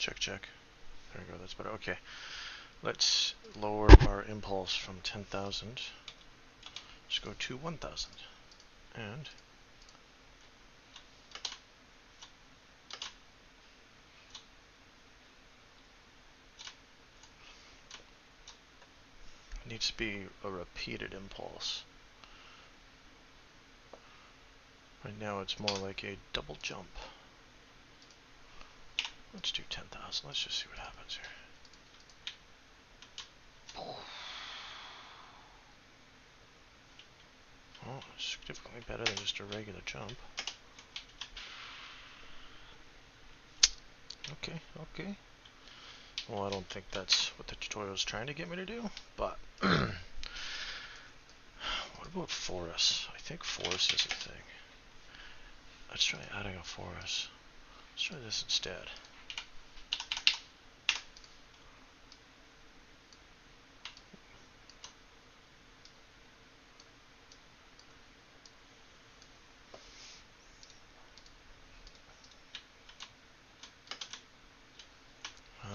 Check, check. There we go, that's better. Okay. Let's lower our impulse from 10,000. Just go to 1,000. And it needs to be a repeated impulse. Right now it's more like a double jump. Let's do 10,000. Let's just see what happens here. Oh, it's significantly better than just a regular jump. Okay, okay. Well, I don't think that's what the tutorial is trying to get me to do, but what about forest? I think forest is a thing. Let's try adding a forest. Let's try this instead.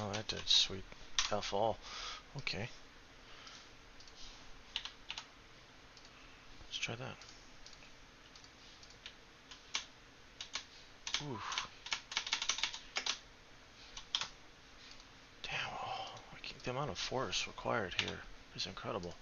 Oh, that did sweet F all. Okay. Let's try that. Oof. Damn, oh, the amount of force required here is incredible.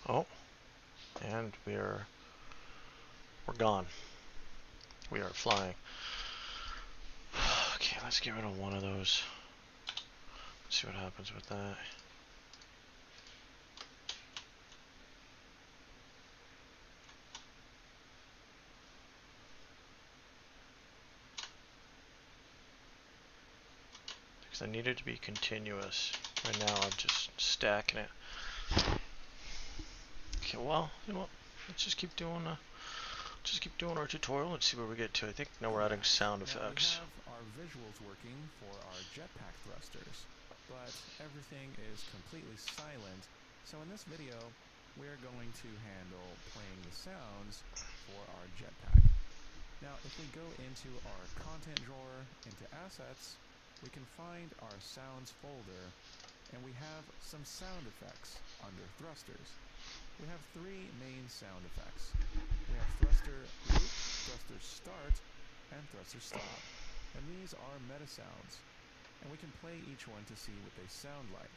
Oh, and we're gone. We are flying. Okay, let's get rid of one of those. Let's see what happens with that. Because I need it to be continuous. Right now I'm just stacking it. Okay, well, you know what? Let's just keep doing our tutorial and see where we get to. I think now we're adding sound effects. Now we have our visuals working for our jetpack thrusters, but everything is completely silent. So in this video, we're going to handle playing the sounds for our jetpack. Now, if we go into our content drawer, into assets, we can find our sounds folder, and we have some sound effects under thrusters. We have three main sound effects. We have thruster loop, thruster start, and thruster stop. And these are meta sounds. And we can play each one to see what they sound like.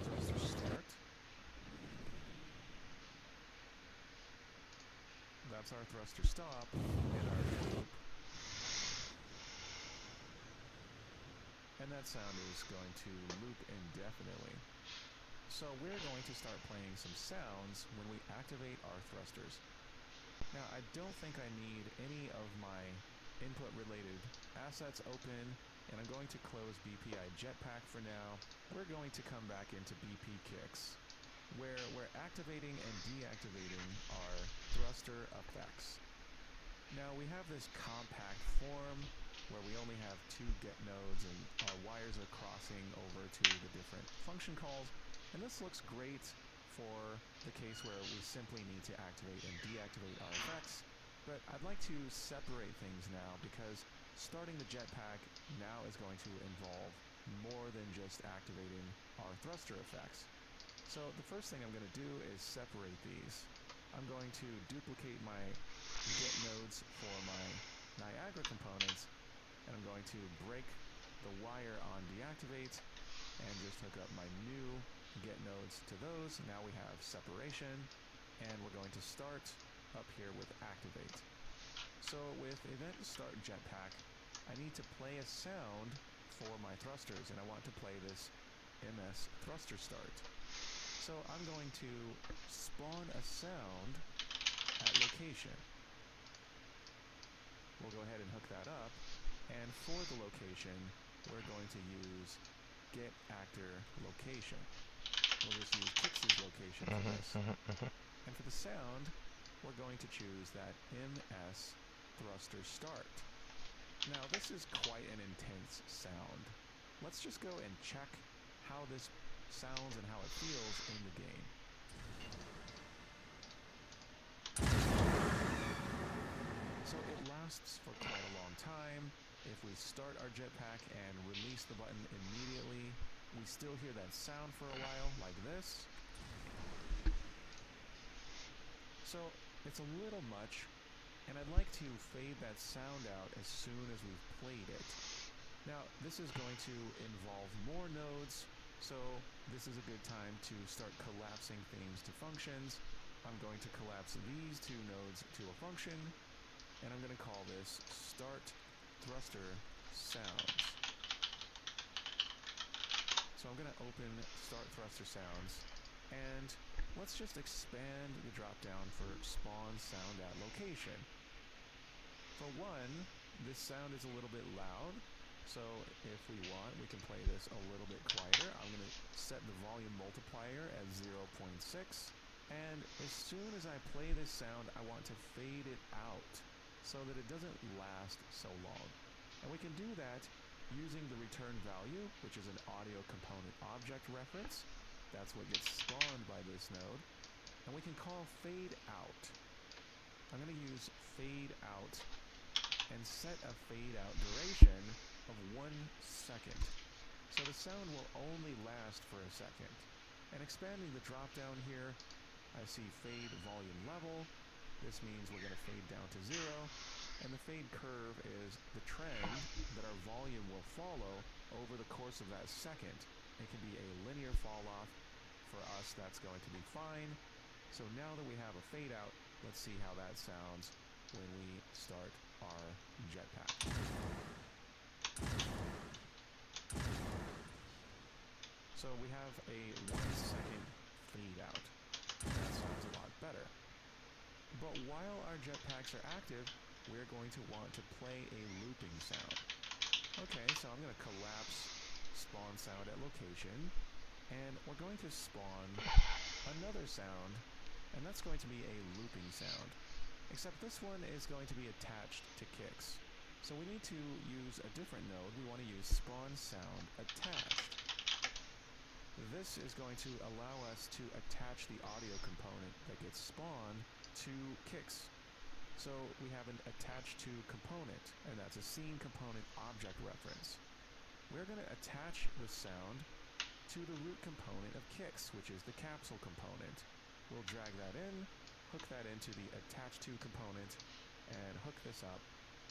Thruster start. That's our thruster stop and our loop. And that sound is going to loop indefinitely. So we're going to start playing some sounds when we activate our thrusters. Now, I don't think I need any of my input-related assets open, and I'm going to close BPI Jetpack for now. We're going to come back into BP Kicks, where we're activating and deactivating our thruster effects. Now, we have this compact form where we only have 2 get nodes and our wires are crossing over to the different function calls. And this looks great for the case where we simply need to activate and deactivate our effects. But I'd like to separate things now because starting the jetpack now is going to involve more than just activating our thruster effects. So the first thing I'm going to do is separate these. I'm going to duplicate my get nodes for my Niagara components, and I'm going to break the wire on deactivate and just hook up my new get nodes to those. Now we have separation, and we're going to start up here with activate. So with event start jetpack, I need to play a sound for my thrusters, and I want to play this MS thruster start. So I'm going to spawn a sound at location. We'll go ahead and hook that up. And for the location, we're going to use get actor location. We'll just use Kix's location for this. And for the sound, we're going to choose that MS thruster start. Now this is quite an intense sound. Let's just go and check how this sounds and how it feels in the game. So it lasts for quite a long time. If we start our jetpack and release the button immediately, we still hear that sound for a while, like this. So it's a little much, and I'd like to fade that sound out as soon as we've played it. Now, this is going to involve more nodes, so this is a good time to start collapsing things to functions. I'm going to collapse these two nodes to a function, and I'm going to call this start thruster sounds. So I'm going to open start thruster sounds, and let's just expand the dropdown for spawn sound at location. For one, this sound is a little bit loud, so if we want, we can play this a little bit quieter. I'm going to set the volume multiplier at 0.6, and as soon as I play this sound, I want to fade it out so that it doesn't last so long. And we can do that using the return value, which is an audio component object reference. That's what gets spawned by this node. And we can call fade out. I'm going to use fade out and set a fade out duration of 1 second. So the sound will only last for a second. And expanding the drop down here, I see fade volume level. This means we're going to fade down to 0. And the fade curve is the trend that our volume will follow over the course of that second. It can be a linear fall off. For us, that's going to be fine. So now that we have a fade out, let's see how that sounds when we start our jetpack. So we have a 1 second fade out. That sounds a lot better. But while our jetpacks are active, we're going to want to play a looping sound. Okay, so I'm going to collapse spawn sound at location, and we're going to spawn another sound, and that's going to be a looping sound. Except this one is going to be attached to kicks. So we need to use a different node. We want to use spawn sound attached. This is going to allow us to attach the audio component that gets spawned to kicks. So we have an attached to component, and that's a scene component object reference. We're going to attach the sound to the root component of kicks, which is the capsule component. We'll drag that in, hook that into the attached to component, and hook this up,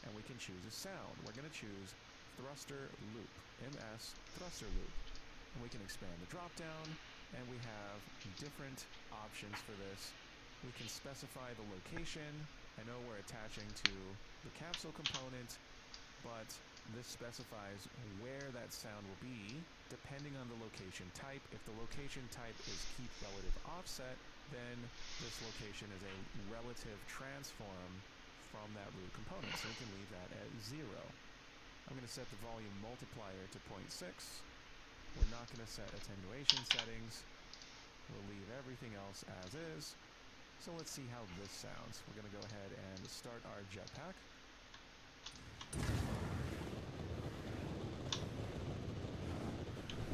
and we can choose a sound. We're going to choose thruster loop, MS thruster loop. And we can expand the dropdown, and we have different options for this. We can specify the location. I know we're attaching to the capsule component, but this specifies where that sound will be depending on the location type. If the location type is keep relative offset, then this location is a relative transform from that root component, so we can leave that at 0. I'm going to set the volume multiplier to 0.6. We're not going to set attenuation settings. We'll leave everything else as is. So let's see how this sounds. We're going to go ahead and start our jetpack.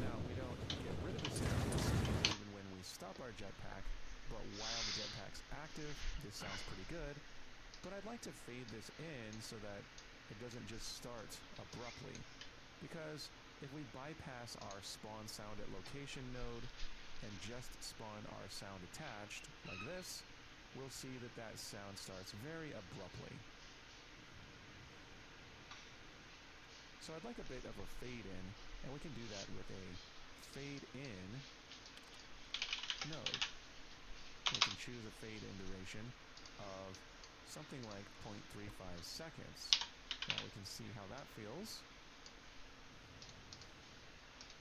Now, we don't get rid of the sounds even when we stop our jetpack, but while the jetpack's active, this sounds pretty good. But I'd like to fade this in so that it doesn't just start abruptly. Because if we bypass our spawn sound at location node and just spawn our sound attached, like this, we'll see that that sound starts very abruptly. So I'd like a bit of a fade in, and we can do that with a fade in node. We can choose a fade in duration of something like 0.35 seconds. Now we can see how that feels.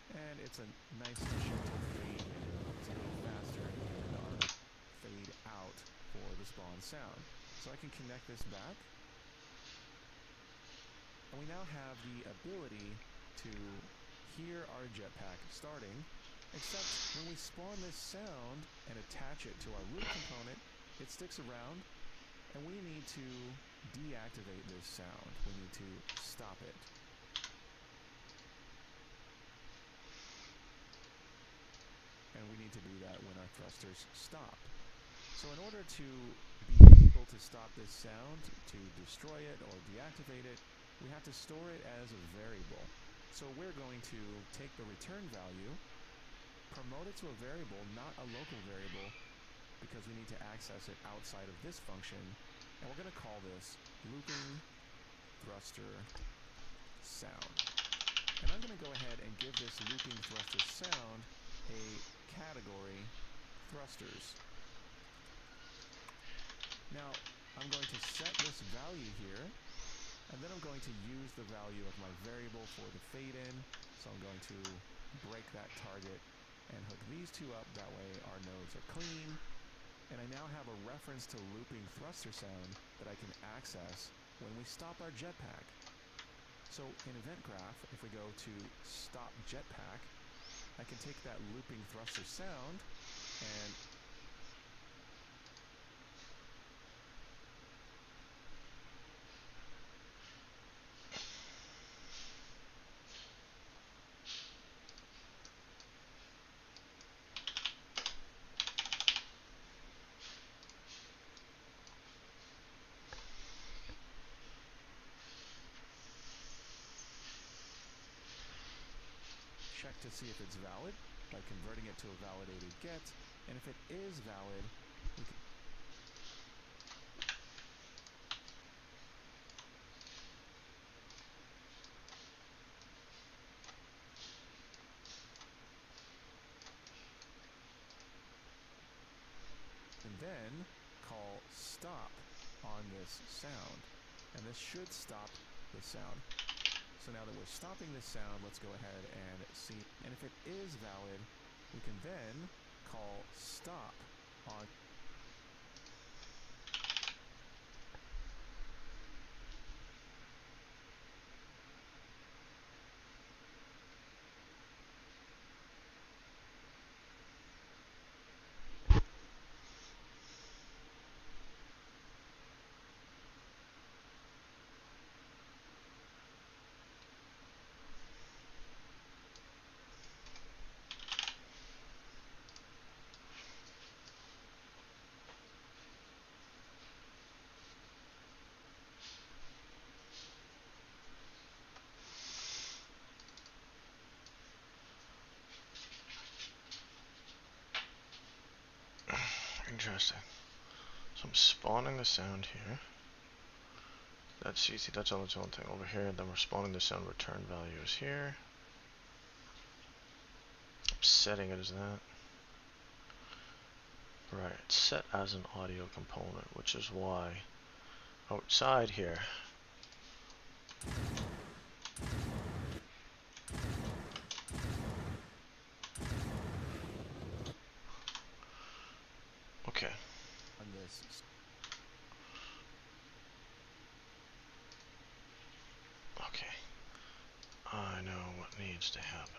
And it's a nice gentle fade in. It's a little faster than our fade out for the spawn sound. So I can connect this back. And we now have the ability to hear our jetpack starting, except when we spawn this sound and attach it to our root component, it sticks around, and we need to deactivate this sound. We need to stop it. And we need to do that when our thrusters stop. So in order to be able to stop this sound, to destroy it or deactivate it, we have to store it as a variable. So we're going to take the return value, promote it to a variable, not a local variable, because we need to access it outside of this function, and we're going to call this looping thruster sound. And I'm going to go ahead and give this looping thruster sound a category thrusters. Now, I'm going to set this value here, and then I'm going to use the value of my variable for the fade in. So I'm going to break that target and hook these two up. That way our nodes are clean. And I now have a reference to looping thruster sound that I can access when we stop our jetpack. So in Event Graph, if we go to Stop Jetpack, I can take that looping thruster sound and check to see if it's valid by converting it to a validated get, and if it is valid, we can then call stop on this sound, and this should stop the sound. So now that we're stopping this sound, let's go ahead and see, and if it is valid, we can then call stop on. Interesting. So I'm spawning the sound here. That's easy, that's on its own thing over here. Then we're spawning the sound return value is here. I'm setting it as that. Right, it's set as an audio component, which is why outside here okay. On this. Okay. I know what needs to happen.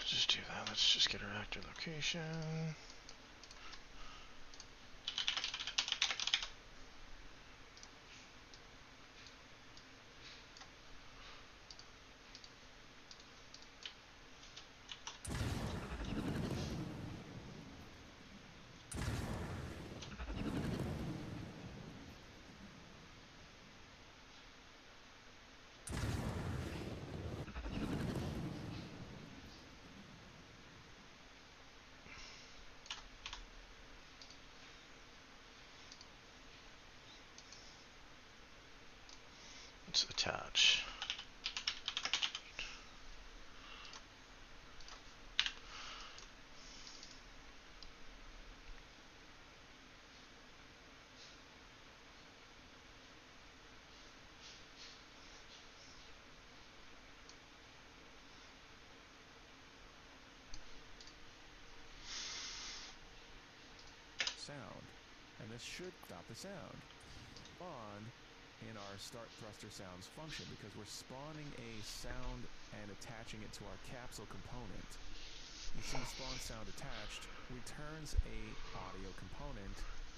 Just do that. Let's just get our actor location. let's attach. Sound, and this should stop the sound. Spawn in our start thruster sounds function because we're spawning a sound and attaching it to our capsule component. You see spawn sound attached returns a audio component,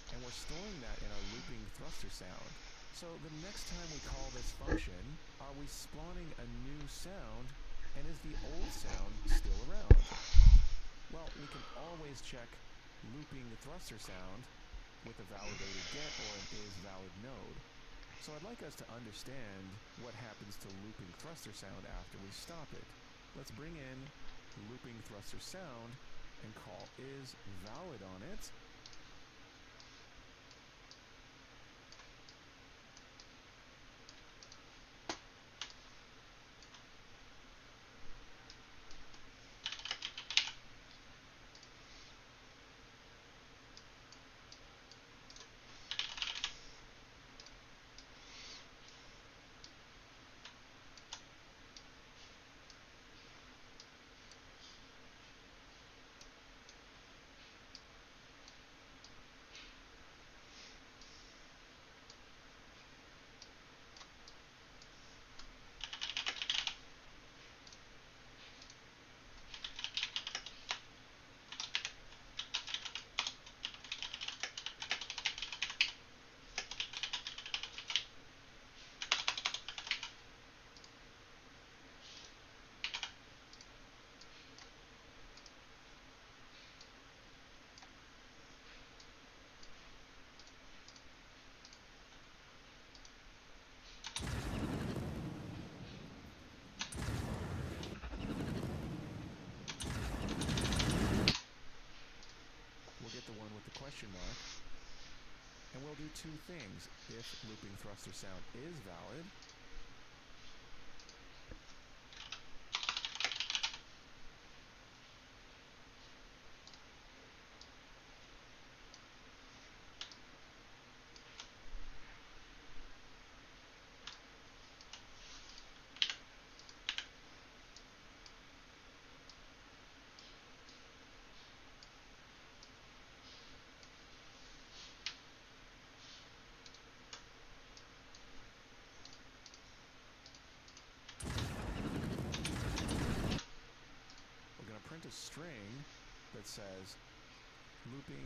and we're storing that in our looping thruster sound. So the next time we call this function, are we spawning a new sound, and is the old sound still around? Well, we can always check looping thruster sound with a validated get or an isValid node. So I'd like us to understand what happens to looping thruster sound after we stop it. Let's bring in looping thruster sound and call isValid on it. Question mark, and we'll do two things. If looping thruster sound is valid, a string that says looping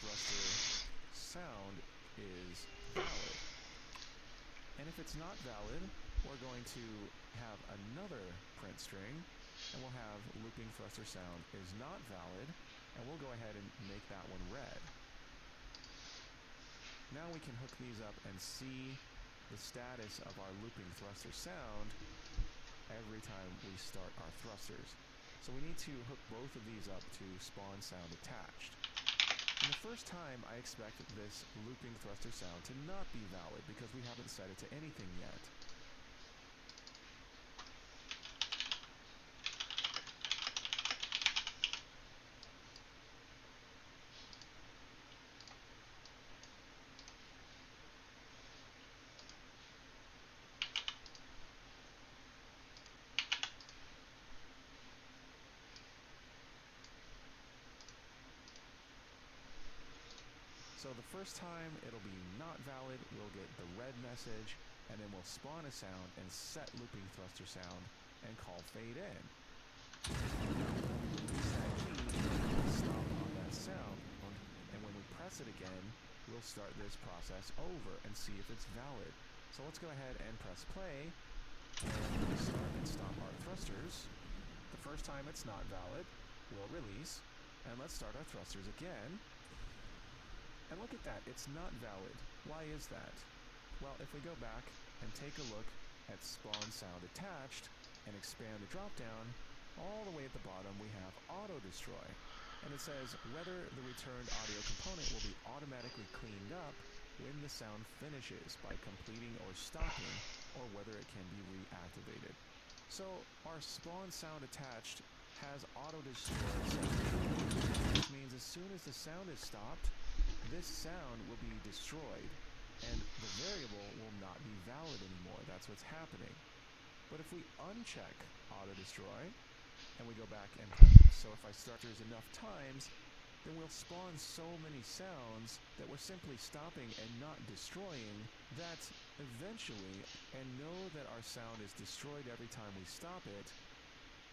thruster sound is valid. And if it's not valid, we're going to have another print string, and we'll have looping thruster sound is not valid, and we'll go ahead and make that one red. Now we can hook these up and see the status of our looping thruster sound every time we start our thrusters. So we need to hook both of these up to spawn sound attached. And the first time I expect this looping thruster sound to not be valid because we haven't set it to anything yet. So the first time it'll be not valid, we'll get the red message, and then we'll spawn a sound and set looping thruster sound and call fade in. Release that key, stop on that sound, and when we press it again, we'll start this process over and see if it's valid. So let's go ahead and press play, and start and stop our thrusters. The first time it's not valid, we'll release, and let's start our thrusters again. And look at that, it's not valid. Why is that? Well, if we go back and take a look at spawn sound attached and expand the dropdown, all the way at the bottom we have auto destroy. And it says whether the returned audio component will be automatically cleaned up when the sound finishes by completing or stopping or whether it can be reactivated. So our spawn sound attached has auto destroy set to true, which means as soon as the sound is stopped, this sound will be destroyed, and the variable will not be valid anymore. That's what's happening. But if we uncheck auto destroy, and we go back and so if I start there's enough times, then we'll spawn so many sounds that we're simply stopping and not destroying that eventually, and know that our sound is destroyed every time we stop it,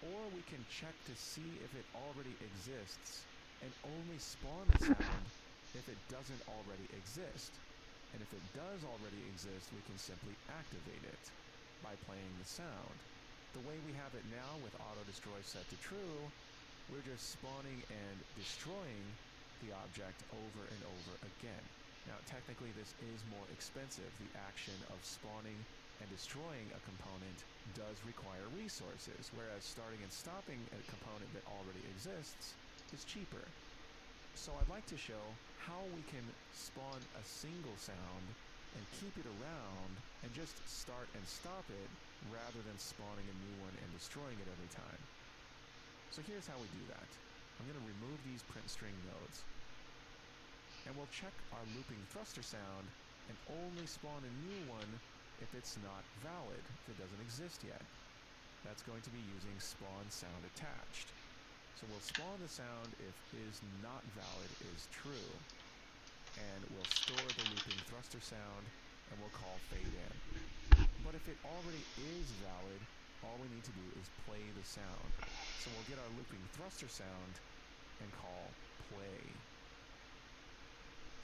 or we can check to see if it already exists and only spawn the sound if it doesn't already exist. And if it does already exist, we can simply activate it by playing the sound. The way we have it now with auto destroy set to true, we're just spawning and destroying the object over and over again. Now technically this is more expensive. The action of spawning and destroying a component does require resources, whereas starting and stopping a component that already exists is cheaper. So I'd like to show how we can spawn a single sound and keep it around and just start and stop it rather than spawning a new one and destroying it every time. So here's how we do that. I'm going to remove these print string nodes, and we'll check our looping thruster sound and only spawn a new one if it's not valid, if it doesn't exist yet. That's going to be using spawn sound attached. So we'll spawn the sound if is not valid is true, and we'll store the looping thruster sound, and we'll call fade in. But if it already is valid, all we need to do is play the sound. So we'll get our looping thruster sound and call play.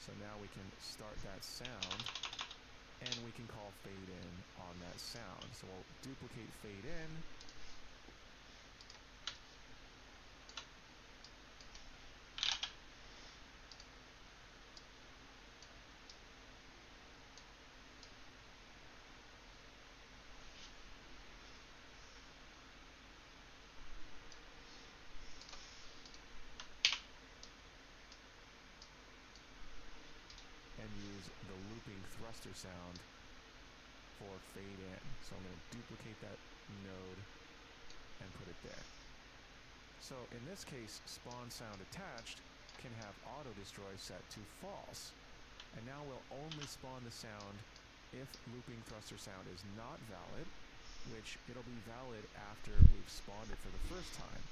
So now we can start that sound, and we can call fade in on that sound. So we'll duplicate fade in, and use the looping thruster sound for fade in. So I'm going to duplicate that node and put it there. So in this case, spawn sound attached can have auto destroy set to false. And now we'll only spawn the sound if looping thruster sound is not valid, which it'll be valid after we've spawned it for the first time.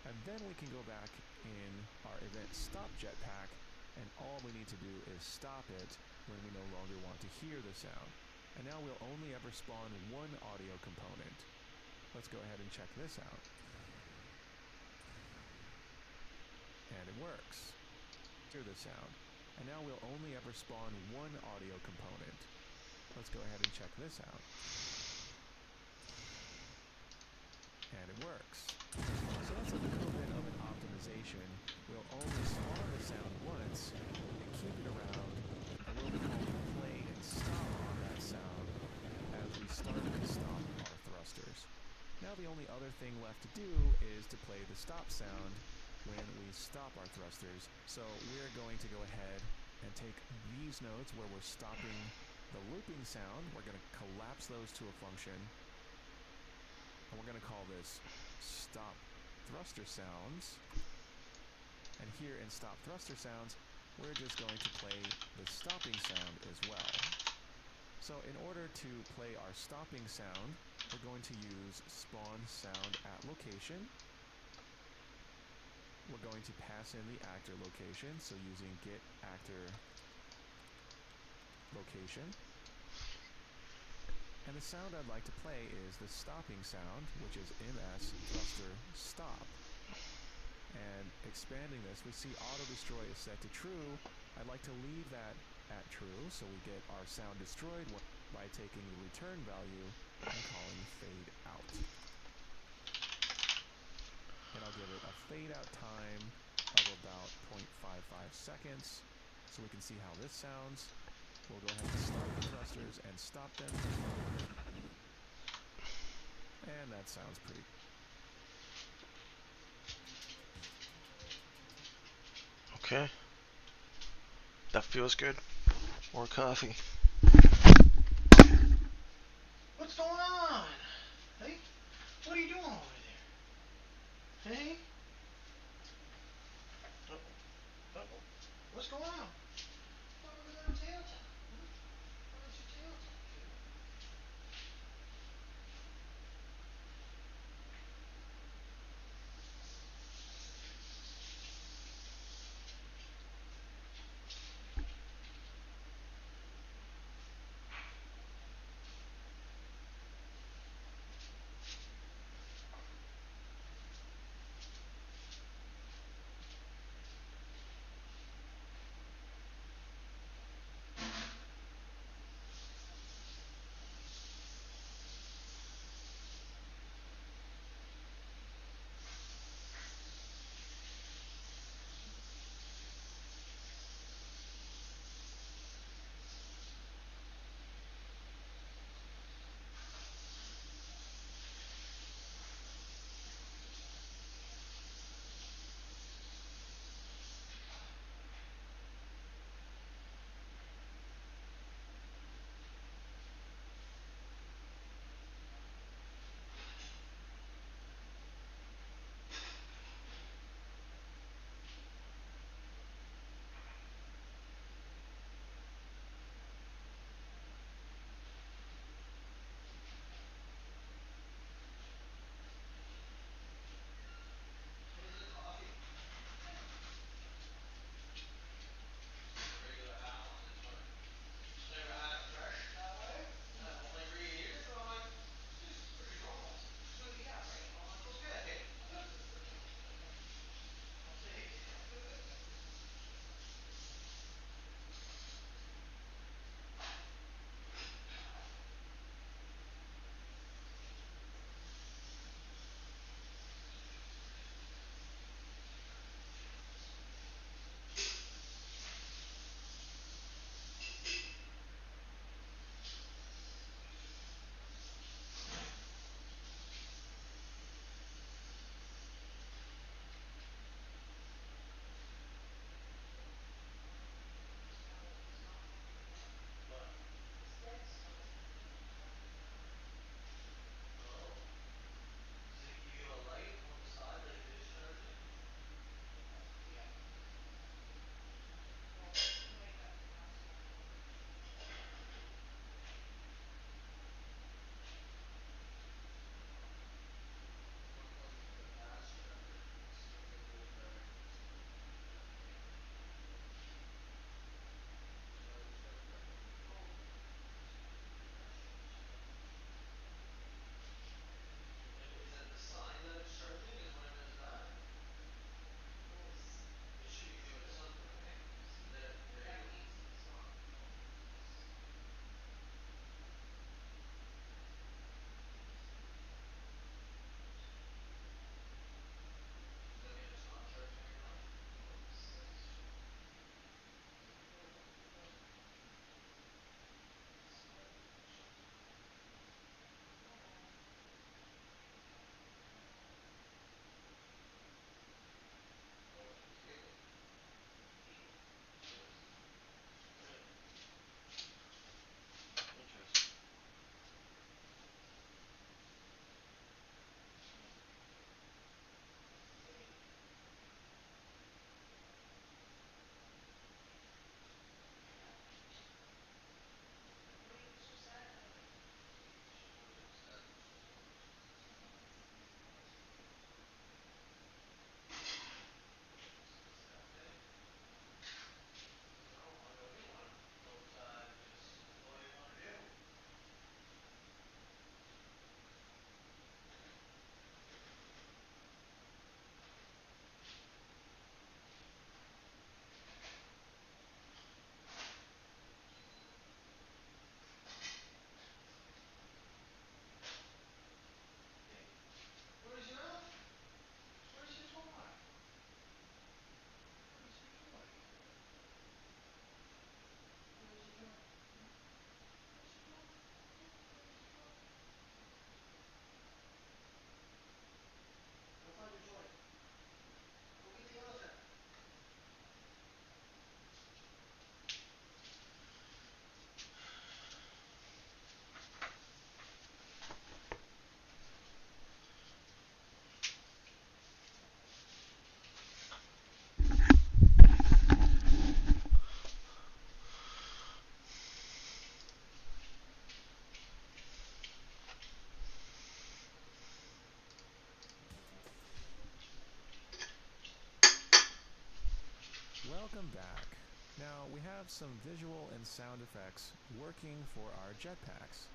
And then we can go back in our event stop jetpack, and all we need to do is stop it when we no longer want to hear the sound. And now we'll only ever spawn one audio component. Let's go ahead and check this out. And it works. Hear the sound. And now we'll only ever spawn one audio component. Let's go ahead and check this out. And it works. So that's a little bit of an optimization. We'll only spawn the sound once and keep it around, and we'll be able to play and stop on that sound as we start and stop our thrusters. Now the only other thing left to do is to play the stop sound when we stop our thrusters. So we're going to go ahead and take these nodes where we're stopping the looping sound. We're going to collapse those to a function, and we're going to call this stop thruster sounds. And here in stop thruster sounds, we're just going to play the stopping sound as well. So in order to play our stopping sound, we're going to use spawn sound at location. We're going to pass in the actor location, so using get actor location. And the sound I'd like to play is the stopping sound, which is ms thruster stop. And expanding this, we see auto destroy is set to true. I'd like to leave that at true, so we get our sound destroyed by taking the return value and calling fade out. And I'll give it a fade out time of about 0.55 seconds, so we can see how this sounds. We'll go ahead and start the thrusters and stop them. And that sounds pretty. Okay. That feels good. More coffee. What's going on? Hey? What are you doing over there? Hey? Uh-oh. Uh-oh. What's going on? What are we gonna tail tuck? Hmm? Why don't you tail tuck, kiddo? Welcome back. Now we have some visual and sound effects working for our jetpacks.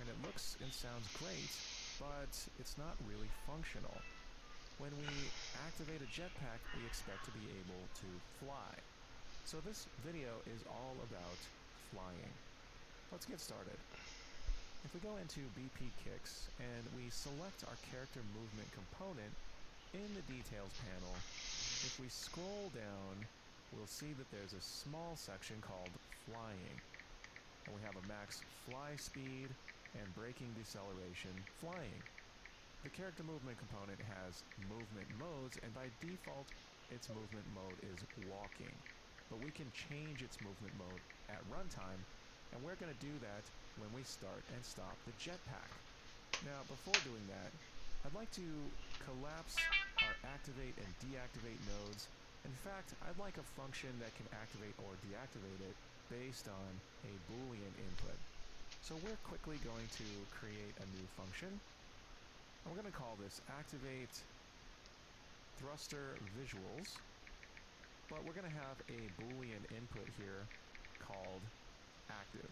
And it looks and sounds great, but it's not really functional. When we activate a jetpack, we expect to be able to fly. So this video is all about flying. Let's get started. If we go into BP Kicks and we select our character movement component in the details panel, if we scroll down, we'll see that there's a small section called flying. And we have a max fly speed and braking deceleration flying. The character movement component has movement modes, and by default, its movement mode is walking. But we can change its movement mode at runtime, and we're going to do that when we start and stop the jetpack. Now, before doing that, I'd like to collapse our activate and deactivate nodes. In fact, I'd like a function that can activate or deactivate it based on a Boolean input. So we're quickly going to create a new function. And we're going to call this activate thruster visuals, but we're going to have a Boolean input here called active.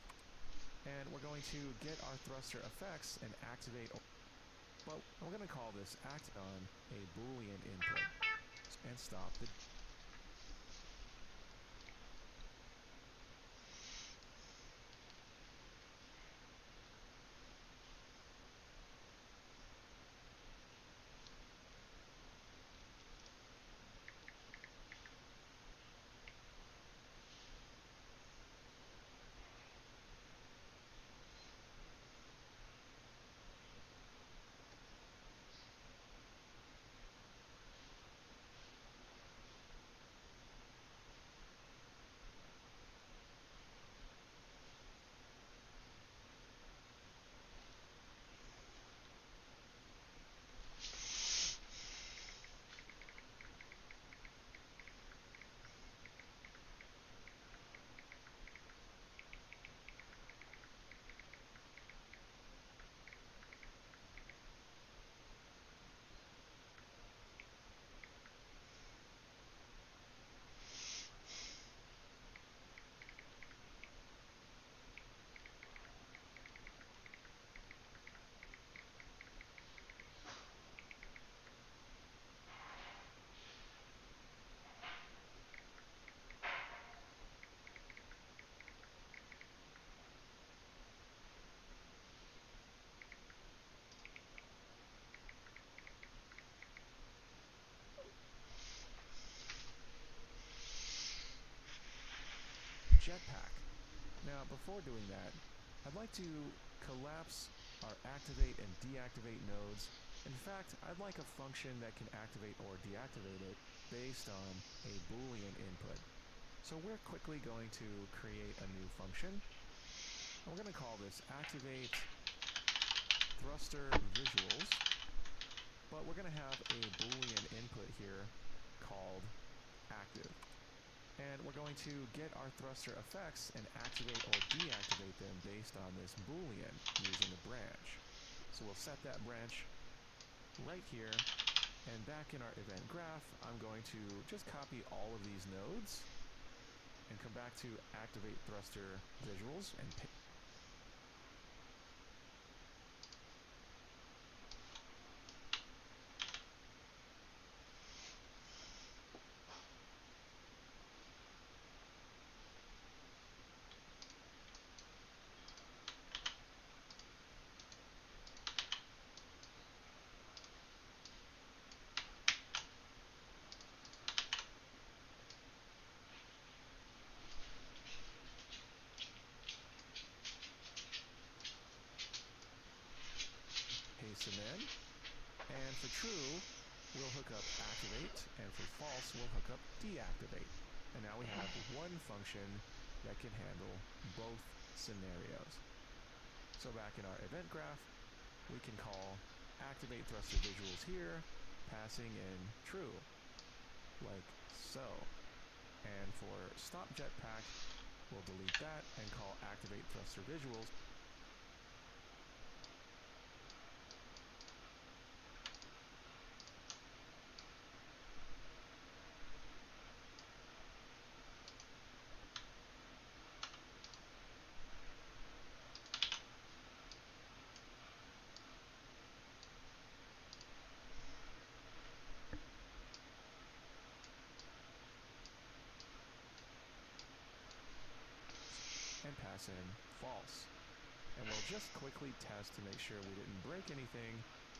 And we're going to get our thruster effects and activate, but we're going to call this act on a Boolean input and stop the jetpack. Now, before doing that, I'd like to collapse our activate and deactivate nodes. In fact, I'd like a function that can activate or deactivate it based on a Boolean input. So we're quickly going to create a new function. And we're going to call this activate thruster visuals, but we're going to have a Boolean input here called active. And we're going to get our thruster effects and activate or deactivate them based on this Boolean using a branch. So we'll set that branch right here, and back in our event graph, I'm going to just copy all of these nodes and come back to activate thruster visuals and for true, we'll hook up activate, and for false, we'll hook up deactivate. And now we have one function that can handle both scenarios. So back in our event graph, we can call activate thruster visuals here, passing in true, like so. And for stop jetpack, we'll delete that and call activate thruster visuals. And pass in false. And we'll just quickly test to make sure we didn't break anything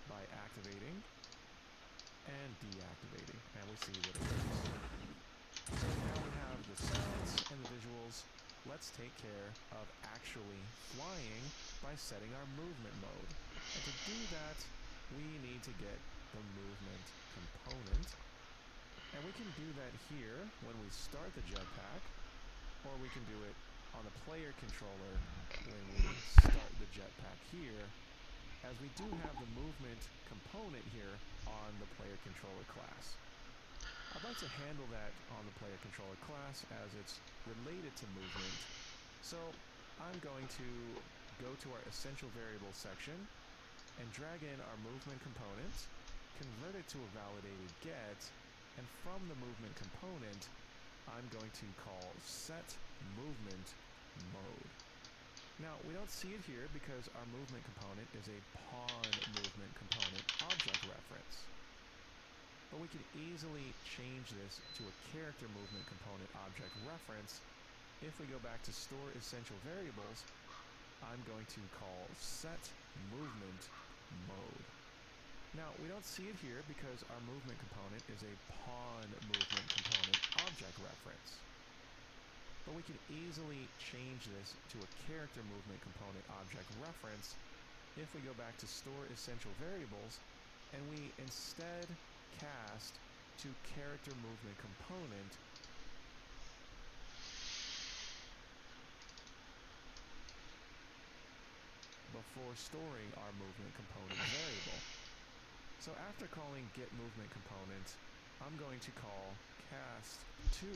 by activating and deactivating. And we see that it works. So now we have the sounds and the visuals. Let's take care of actually flying by setting our movement mode. And to do that, we need to get the movement component. And we can do that here when we start the jetpack, or we can do it on the player controller when we start the jetpack here, as we do have the movement component here on the player controller class. I'd like to handle that on the player controller class as it's related to movement. So I'm going to go to our essential variables section and drag in our movement component, convert it to a validated get, and from the movement component, I'm going to call set movement mode. Now, we don't see it here because our movement component is a pawn movement component object reference. But we can easily change this to a character movement component object reference. If we go back to store essential variables, I'm going to call set movement mode. Now, we don't see it here because our movement component is a pawn movement component object reference. But we can easily change this to a character movement component object reference if we go back to store essential variables and we instead cast to character movement component before storing our movement component variable. So after calling get movement component, I'm going to call cast to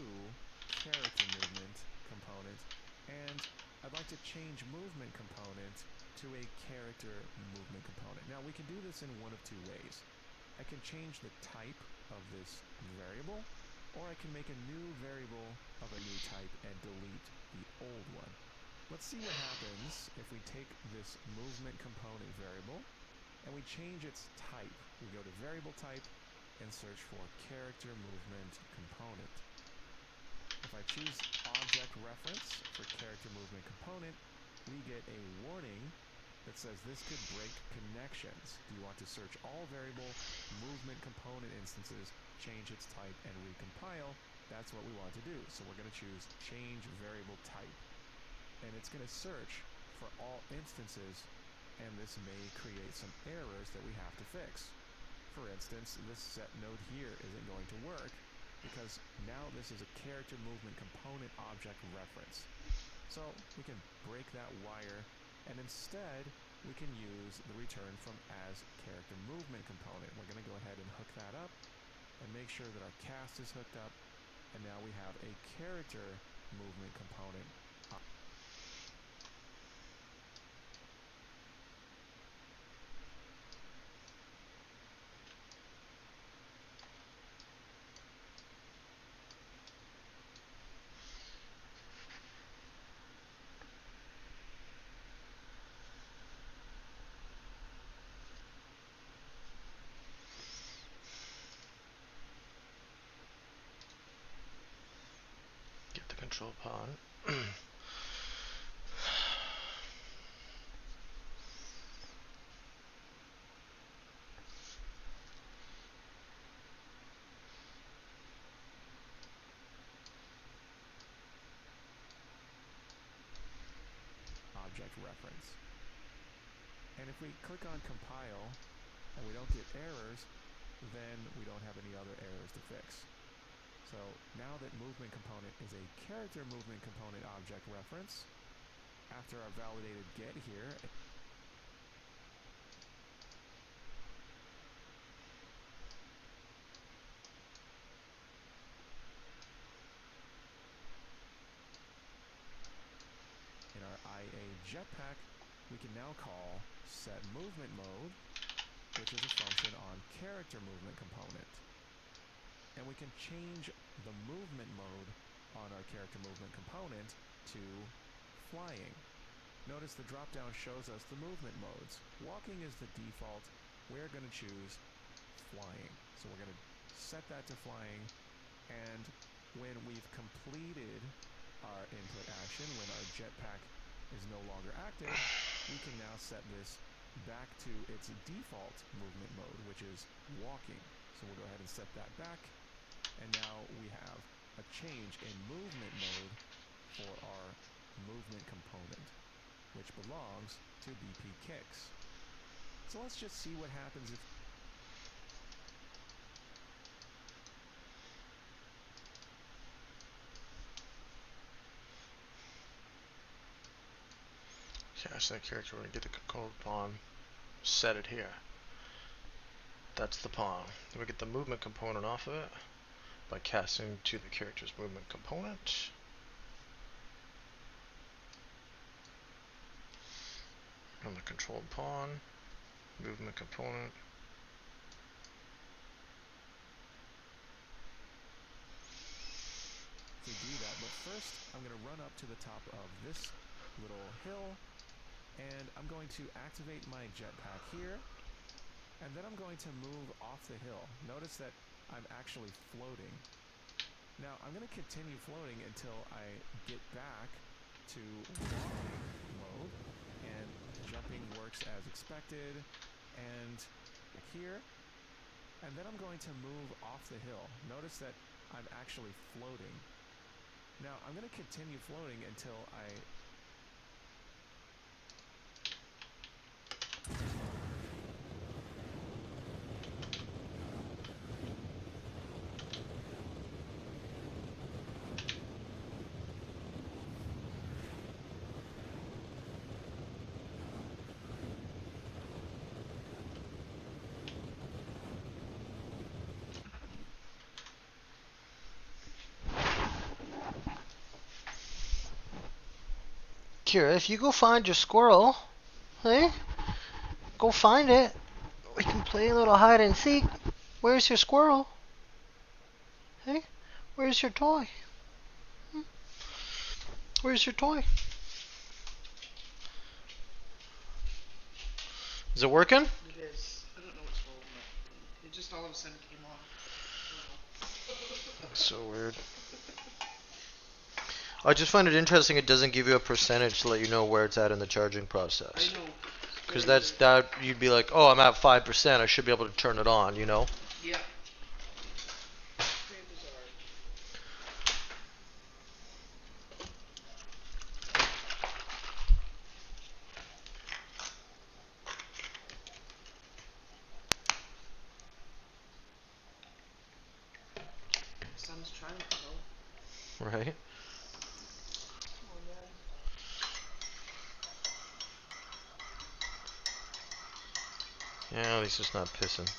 character movement component, and I'd like to change movement component to a character movement component. Now we can do this in one of two ways. I can change the type of this variable, or I can make a new variable of a new type and delete the old one. Let's see what happens if we take this movement component variable and we change its type. We go to variable type and search for character movement component. If I choose object reference for character movement component, we get a warning that says this could break connections. Do you want to search all variable movement component instances, change its type, and recompile? That's what we want to do. So we're going to choose change variable type. And it's going to search for all instances, and this may create some errors that we have to fix. For instance, this set node here isn't going to work because now this is a character movement component object reference. So we can break that wire, and instead we can use the return from as character movement component. We're going to go ahead and hook that up and make sure that our cast is hooked up, and now we have a character movement component. Get the control pawn. Object reference. And if we click on compile and we don't get errors, then we don't have any other errors to fix. So now that movement component is a character movement component object reference, after our validated get here, in our IA JETPACK, we can now call set movement mode, which is a function on character movement component. And we can change the movement mode on our character movement component to flying. Notice the drop-down shows us the movement modes. Walking is the default. We're going to choose flying. So we're going to set that to flying, and when we've completed our input action, when our jetpack is no longer active, we can now set this back to its default movement mode, which is walking. So we'll go ahead and set that back, and now we have a change in movement mode for our movement component, which belongs to BP Kicks. So let's just see what happens if cast that character when we get the code pawn, set it here. That's the pawn. Then we get the movement component off of it by casting to the character's movement component. On the controlled pawn, movement component. we do that, but first I'm going to run up to the top of this little hill, and I'm going to activate my jetpack here, and then I'm going to move off the hill. Notice that I'm actually floating. Now I'm going to continue floating until I get back to walking mode, and jumping works as expected, and here, and then I'm going to move off the hill. Notice that I'm actually floating. Now I'm going to continue floating until I Kira, if you go find your squirrel, hey? Go find it. We can play a little hide and seek. Where's your squirrel? Hey? Where's your toy? Where's your toy? Is it working? It is. I don't know what's wrong with it. It just all of a sudden came on. That's so weird. I just find it interesting it doesn't give you a percentage to let you know where it's at in the charging process. I know. Because that you'd be like, oh, I'm at 5%, I should be able to turn it on, you know? Yeah. Very bizarre. Sun's trying to go. Right? Come on, Dad. Yeah, at least it's not pissing.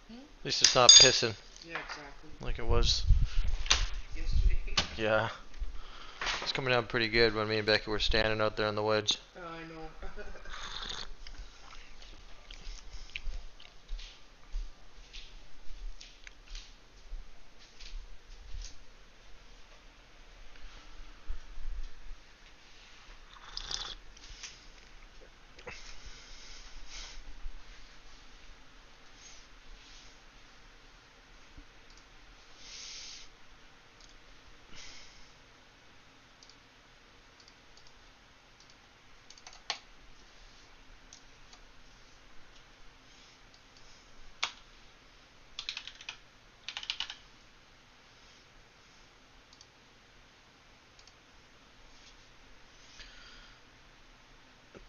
Hmm? At least it's not pissing Yeah, exactly. like it was. Yesterday. Yeah. It's coming down pretty good when me and Becky were standing out there on the wedge. Oh, I know.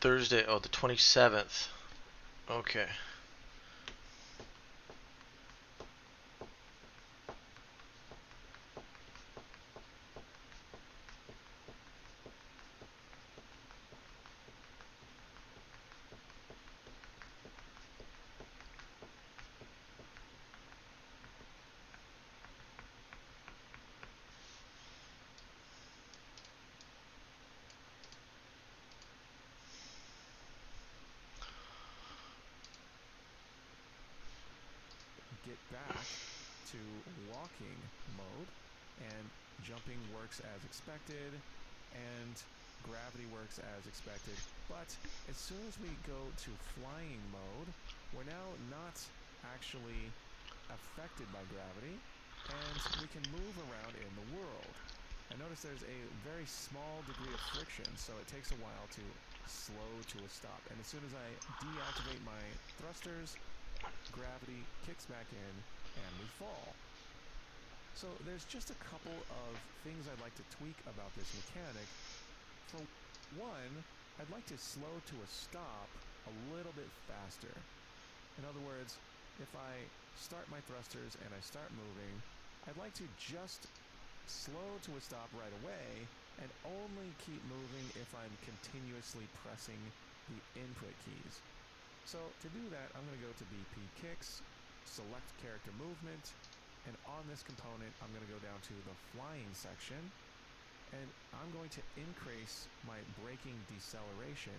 Thursday, oh, the 27th. Okay. get back to walking mode, and jumping works as expected, and gravity works as expected. But as soon as we go to flying mode, we're now not actually affected by gravity, and we can move around in the world. I notice there's a very small degree of friction, so it takes a while to slow to a stop. And as soon as I deactivate my thrusters, gravity kicks back in and we fall. So there's just a couple of things I'd like to tweak about this mechanic. For one, I'd like to slow to a stop a little bit faster. In other words, if I start my thrusters and I start moving, I'd like to just slow to a stop right away and only keep moving if I'm continuously pressing the input keys. So to do that, I'm going to go to BP Kicks, select Character Movement, and on this component, I'm going to go down to the Flying section, and I'm going to increase my braking deceleration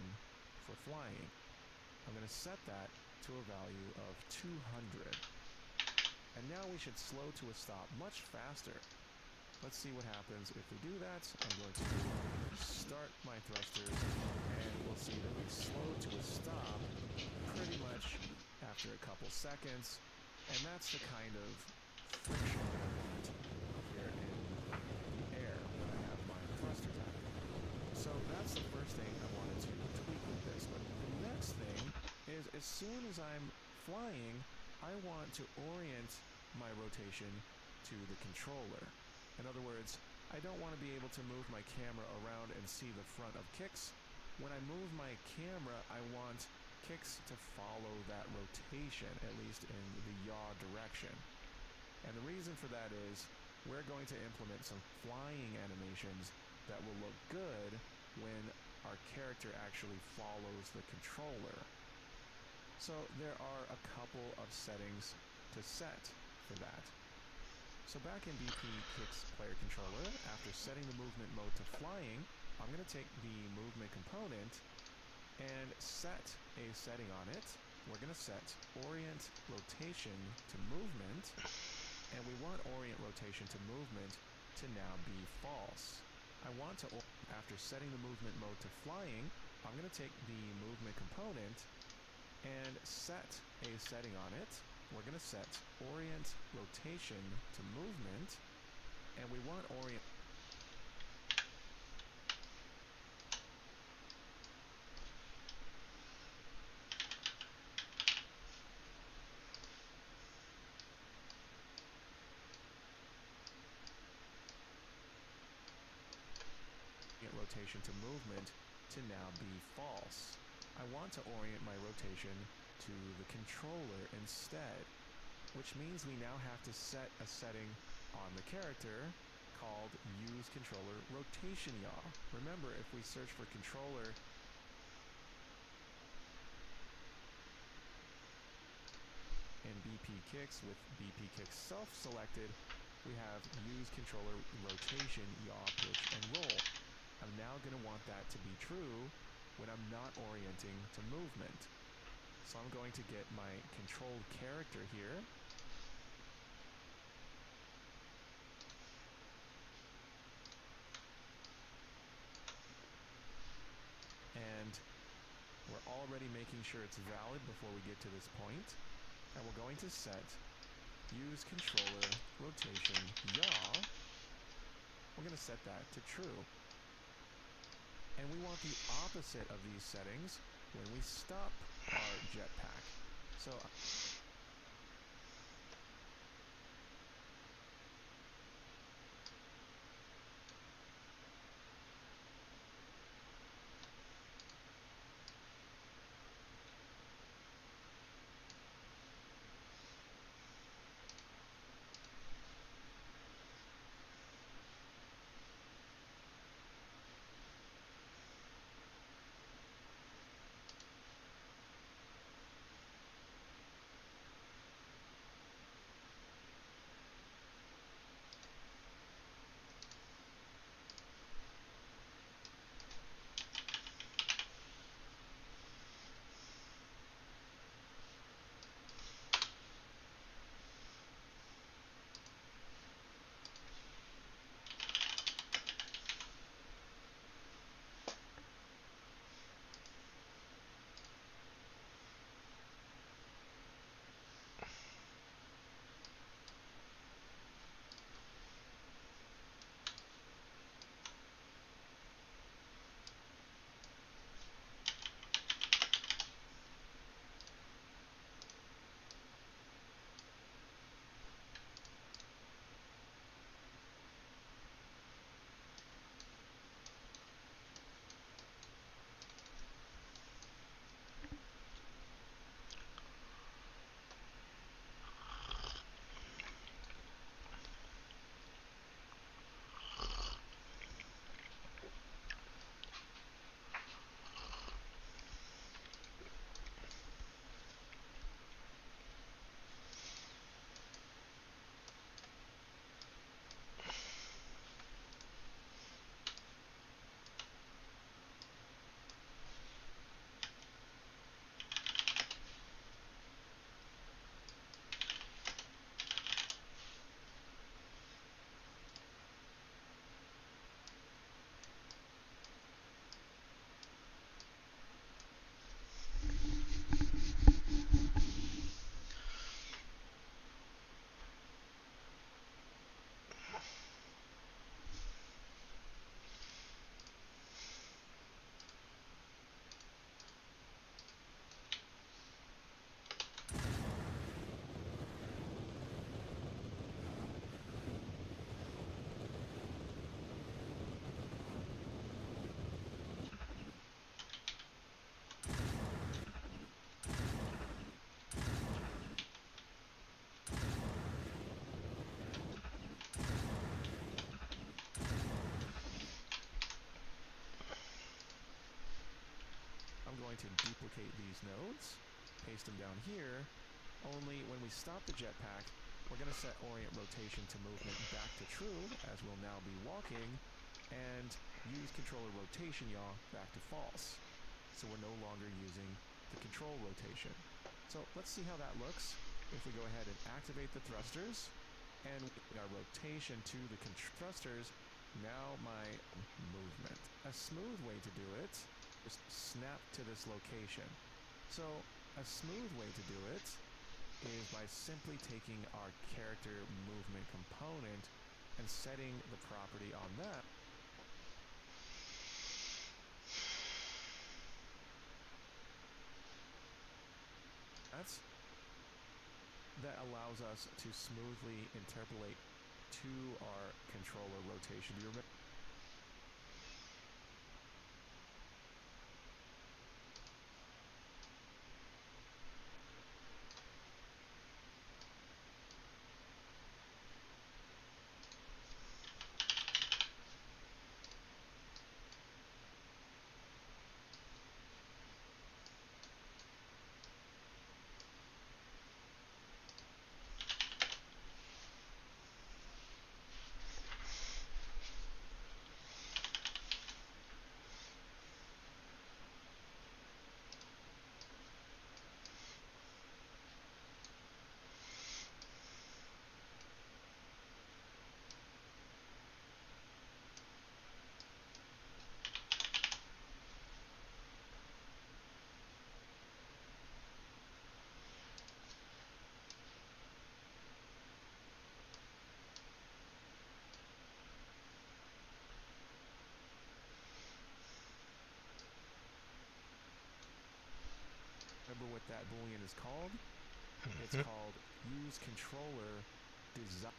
for flying. I'm going to set that to a value of 200. And now we should slow to a stop much faster. Let's see what happens if we do that. I'm going to start my thrusters, and we'll see that we slow to a stop pretty much after a couple seconds, and that's the kind of friction that I want here in the air when I have my thrusters active. So that's the first thing I wanted to tweak with this. But the next thing is, as soon as I'm flying, I want to orient my rotation to the controller. In other words, I don't want to be able to move my camera around and see the front of kicks. When I move my camera, I want kicks to follow that rotation, at least in the yaw direction. And the reason for that is we're going to implement some flying animations that will look good when our character actually follows the controller. So there are a couple of settings to set for that. So back in BP Kicks Player Controller, after setting the movement mode to flying, I'm going to take the movement component and set a setting on it. We're going to set Orient Rotation to Movement, and we want Orient Rotation to Movement to now be false. I want to, after setting the movement mode to flying, I'm going to take the movement component and set a setting on it. We're going to set Orient Rotation to Movement, and we want Orient rotation to movement to now be false. I want to orient my rotation to the controller instead, which means we now have to set a setting on the character called Use Controller Rotation Yaw. Remember, if we search for controller in BP Kicks with BP Kicks self-selected, we have Use Controller Rotation Yaw Pitch and Roll. I'm now going to want that to be true when I'm not orienting to movement. So I'm going to get my controlled character here. And we're already making sure it's valid before we get to this point. And we're going to set Use Controller Rotation Yaw. We're going to set that to true. And we want the opposite of these settings when we stop our jetpack. So going to duplicate these nodes, paste them down here, only when we stop the jetpack, we're going to set orient rotation to movement back to true, as we'll now be walking, and use controller rotation yaw back to false. So we're no longer using the control rotation. So let's see how that looks if we go ahead and activate the thrusters, and our rotation to the thrusters. Now my movement. A smooth way to do it is snap to this location. So a smooth way to do it is by simply taking our character movement component and setting the property on that. That allows us to smoothly interpolate to our controller rotation. Do you remember? Remember what that boolean is called? It's called use controller design.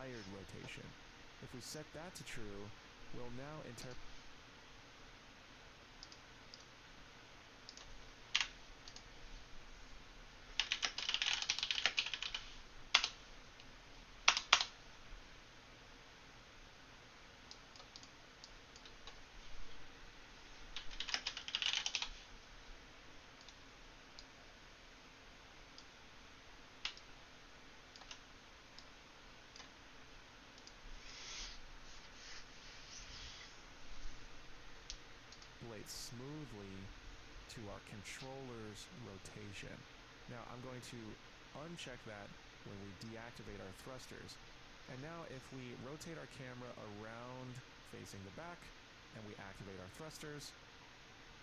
Desired rotation. If we set that to true, we'll now interpret. Smoothly to our controller's rotation. Now I'm going to uncheck that when we deactivate our thrusters. And now if we rotate our camera around facing the back and we activate our thrusters,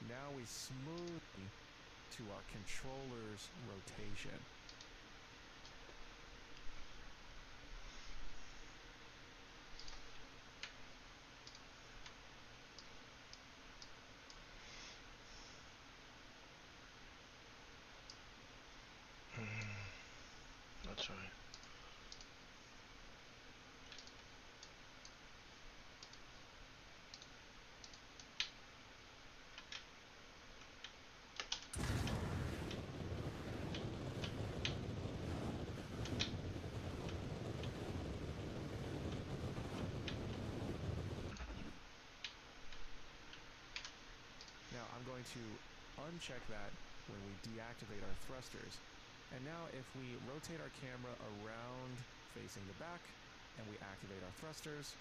now we smoothly to our controller's rotation. That's right. Now I'm going to uncheck that when we deactivate our thrusters. And now if we rotate our camera around facing the back and we activate our thrusters,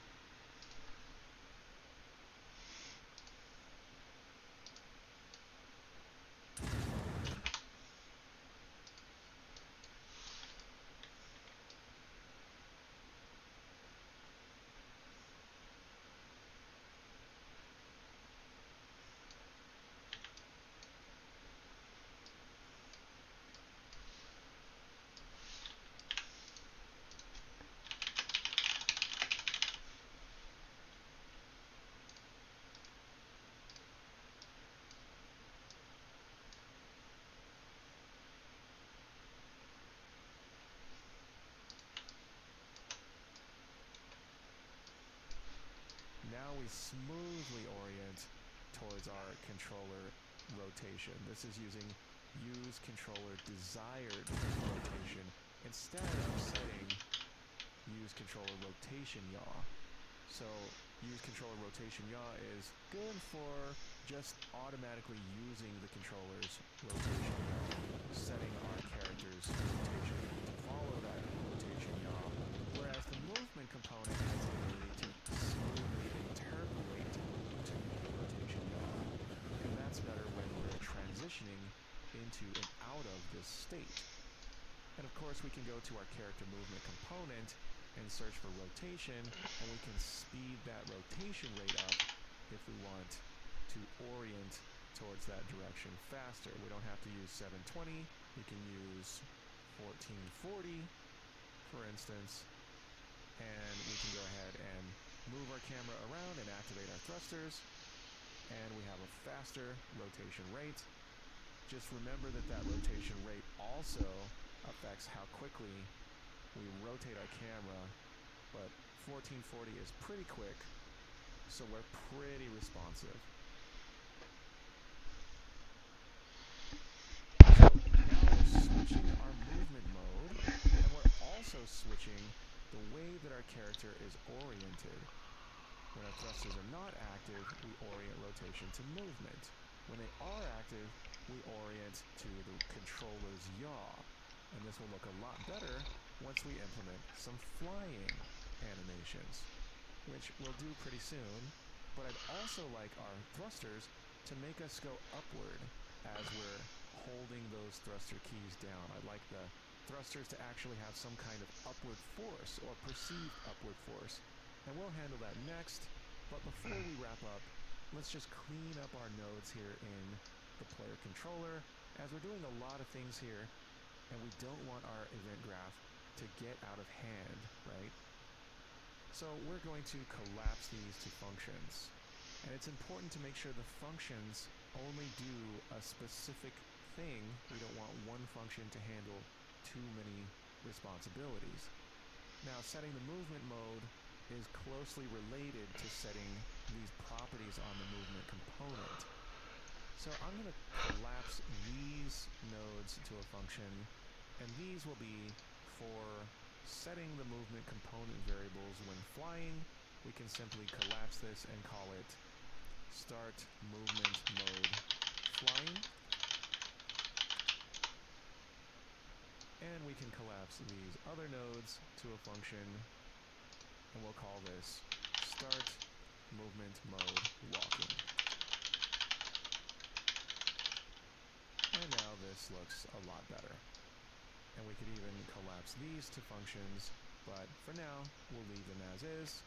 we smoothly orient towards our controller rotation. This is using use controller desired rotation instead of setting use controller rotation yaw. So use controller rotation yaw is good for just automatically using the controller's rotation yaw, setting our character's rotation to follow that rotation yaw, whereas the movement component has the ability to smoothly interpolate to rotation yaw. And that's better when we're transitioning into and out of this state. And of course we can go to our character movement component and search for rotation, and we can speed that rotation rate up if we want to orient towards that direction faster. We don't have to use 720, we can use 1440 for instance, and we can go ahead and move our camera around and activate our thrusters, and we have a faster rotation rate. Just remember that that rotation rate also affects how quickly we rotate our camera, but 1440 is pretty quick, so we're pretty responsive. So now we're switching our movement mode, and we're also switching the way that our character is oriented. When our thrusters are not active, we orient rotation to movement. When they are active, we orient to the controller's yaw. And this will look a lot better once we implement some flying animations, which we'll do pretty soon. But I'd also like our thrusters to make us go upward as we're holding those thruster keys down. I'd like the thrusters to actually have some kind of upward force or perceived upward force. And we'll handle that next. But before we wrap up, let's just clean up our nodes here in the player controller, as we're doing a lot of things here, and we don't want our event graph to get out of hand, right? So we're going to collapse these to functions. And it's important to make sure the functions only do a specific thing. We don't want one function to handle too many responsibilities. Now, setting the movement mode is closely related to setting these properties on the movement component. So I'm going to collapse these nodes to a function, and these will be for setting the movement component variables when flying. We can simply collapse this and call it start movement mode flying. And we can collapse these other nodes to a function, and we'll call this start movement mode walking. And now this looks a lot better. And we could even collapse these to functions, but for now, we'll leave them as is.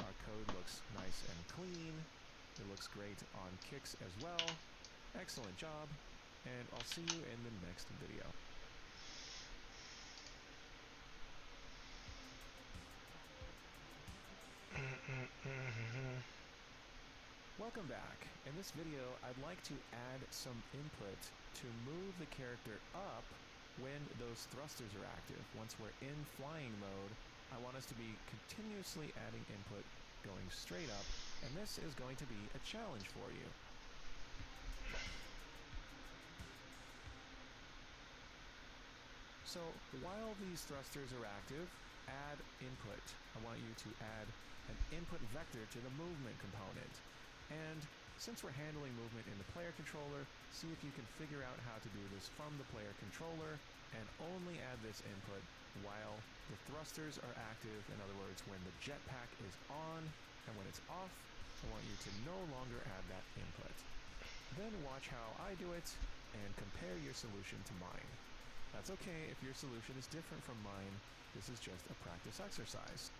Our code looks nice and clean. It looks great on kicks as well. Excellent job, and I'll see you in the next video. Welcome back. In this video, I'd like to add some input to move the character up when those thrusters are active. Once we're in flying mode, I want us to be continuously adding input going straight up, and this is going to be a challenge for you. So while these thrusters are active, add input. I want you to add an input vector to the movement component. And since we're handling movement in the player controller, see if you can figure out how to do this from the player controller, and only add this input while the thrusters are active. In other words, when the jetpack is on, and when it's off, I want you to no longer add that input. Then watch how I do it, and compare your solution to mine. That's okay if your solution is different from mine. This is just a practice exercise.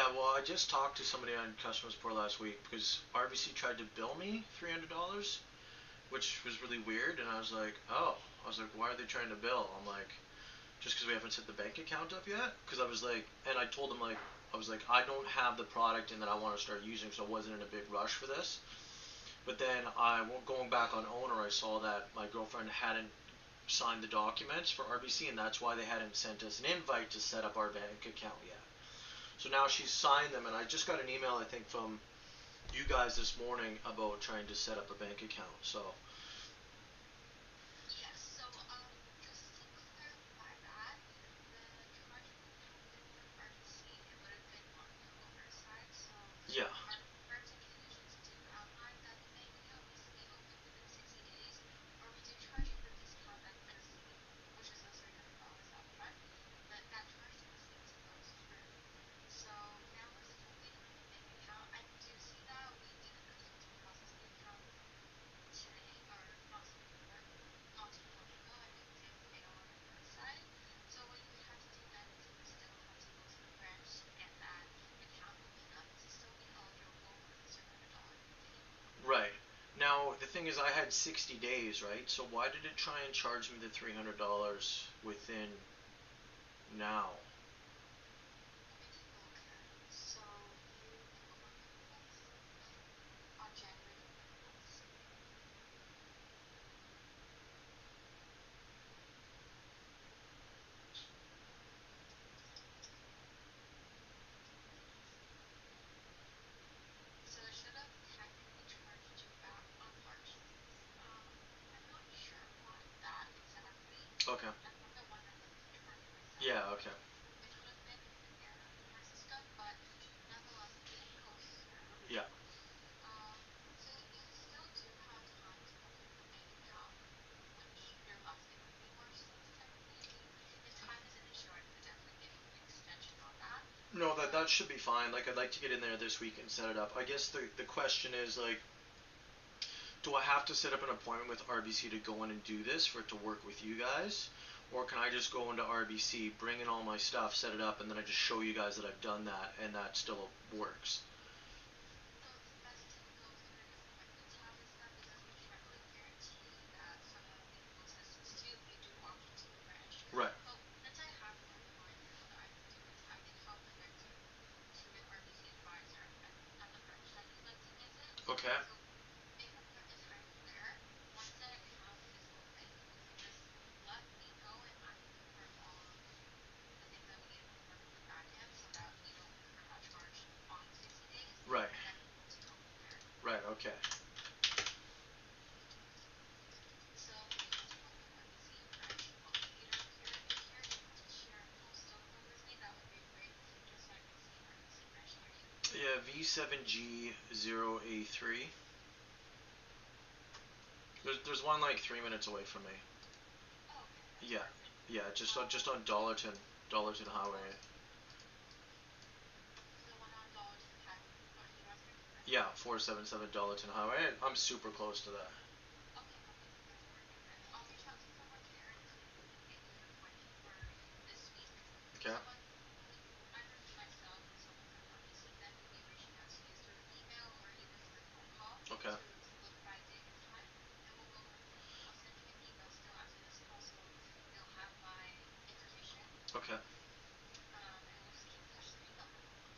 Yeah, well, I just talked to somebody on customer support last week because RBC tried to bill me $300, which was really weird, and I was like, oh, I was like, why are they trying to bill? I'm like, just because we haven't set the bank account up yet? Because I was like, and I told them like, I was like, I don't have the product and that I want to start using, so I wasn't in a big rush for this. But then going back on owner, I saw that my girlfriend hadn't signed the documents for RBC, and that's why they hadn't sent us an invite to set up our bank account yet. So now she's signed them, and I just got an email, I think, from you guys this morning about trying to set up a bank account. So yeah, right. Now the thing is, I had 60 days, right? So why did it try and charge me the $300 within now? Okay. Yeah. Okay. Yeah. No, that should be fine. Like, I'd like to get in there this week and set it up. I guess the question is like, do I have to set up an appointment with RBC to go in and do this for it to work with you guys? Or can I just go into RBC, bring in all my stuff, set it up, and then I just show you guys that I've done that and that still works? Right. Okay. Right. Right. Okay. Yeah, V7G0A3. There's one like 3 minutes away from me. Yeah. Yeah, just on Dollarton Highway. Yeah, 477 Dollarton Highway. I'm super close to that. Okay. Okay. Okay.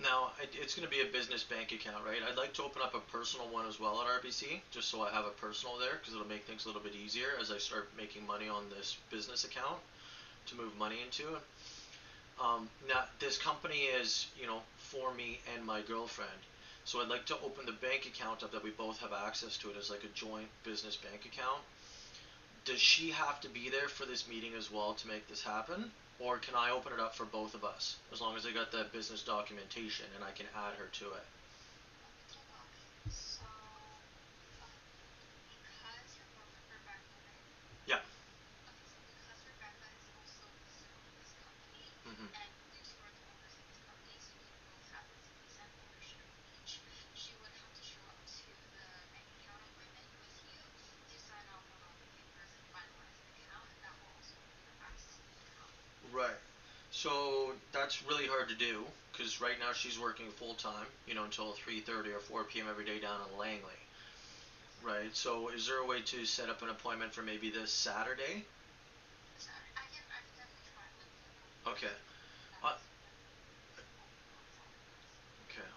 Now, it's going to be a business bank account, right? I'd like to open up a personal one as well at RBC, just so I have a personal there, because it'll make things a little bit easier as I start making money on this business account to move money into. Now, this company is, for me and my girlfriend. So I'd like to open the bank account up that we both have access to it as like a joint business bank account. Does she have to be there for this meeting as well to make this happen? Or can I open it up for both of us? As long as I got that business documentation and I can add her to it. Yeah. Hmm. Right. So that's really hard to do because right now she's working full time, until 3:30 or 4 p.m. every day down in Langley. Right. So is there a way to set up an appointment for maybe this Saturday? Okay. Uh, okay.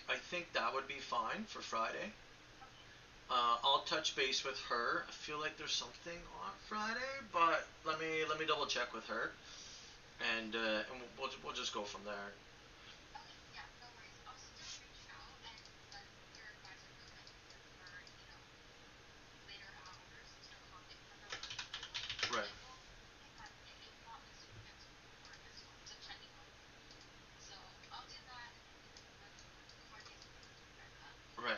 I think that would be fine for Friday. I'll touch base with her. I feel like there's something on Friday, but let me double check with her, and we'll just go from there. Right. Right.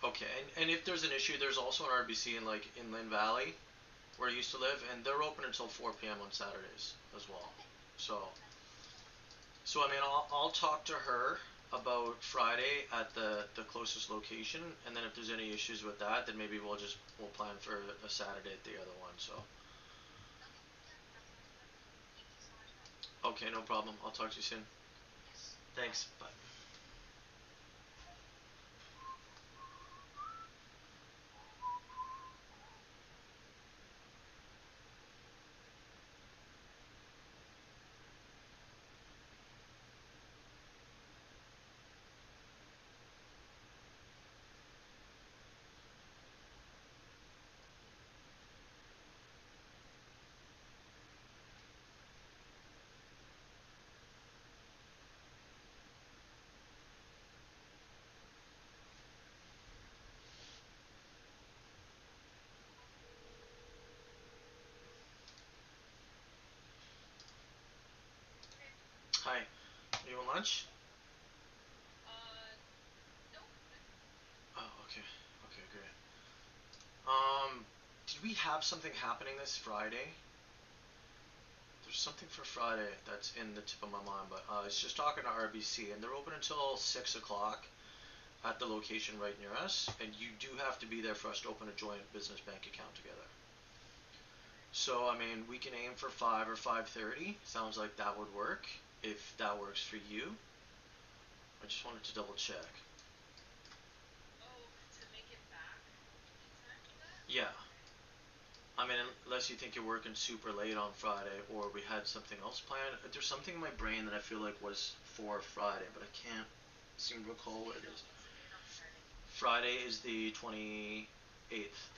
Okay. And if there's an issue, there's also an RBC in like Inland Valley where I used to live, and they're open until 4 p.m. on Saturdays as well. So I mean, I'll talk to her about Friday at the closest location, and then if there's any issues with that, then maybe we'll plan for a Saturday at the other one. So okay, no problem. I'll talk to you soon. Thanks. Bye. Hi. Are you on lunch? Oh, okay. Okay, great. Did we have something happening this Friday? There's something for Friday that's in the tip of my mind, but I was just talking to RBC, and they're open until 6 o'clock at the location right near us, and you do have to be there for us to open a joint business bank account together. So I mean, we can aim for 5 or 5:30. Sounds like that would work. If that works for you, I just wanted to double check. Yeah. I mean, unless you think you're working super late on Friday, or we had something else planned. There's something in my brain that I feel like was for Friday, but I can't seem to recall what it is. Friday is the 28th.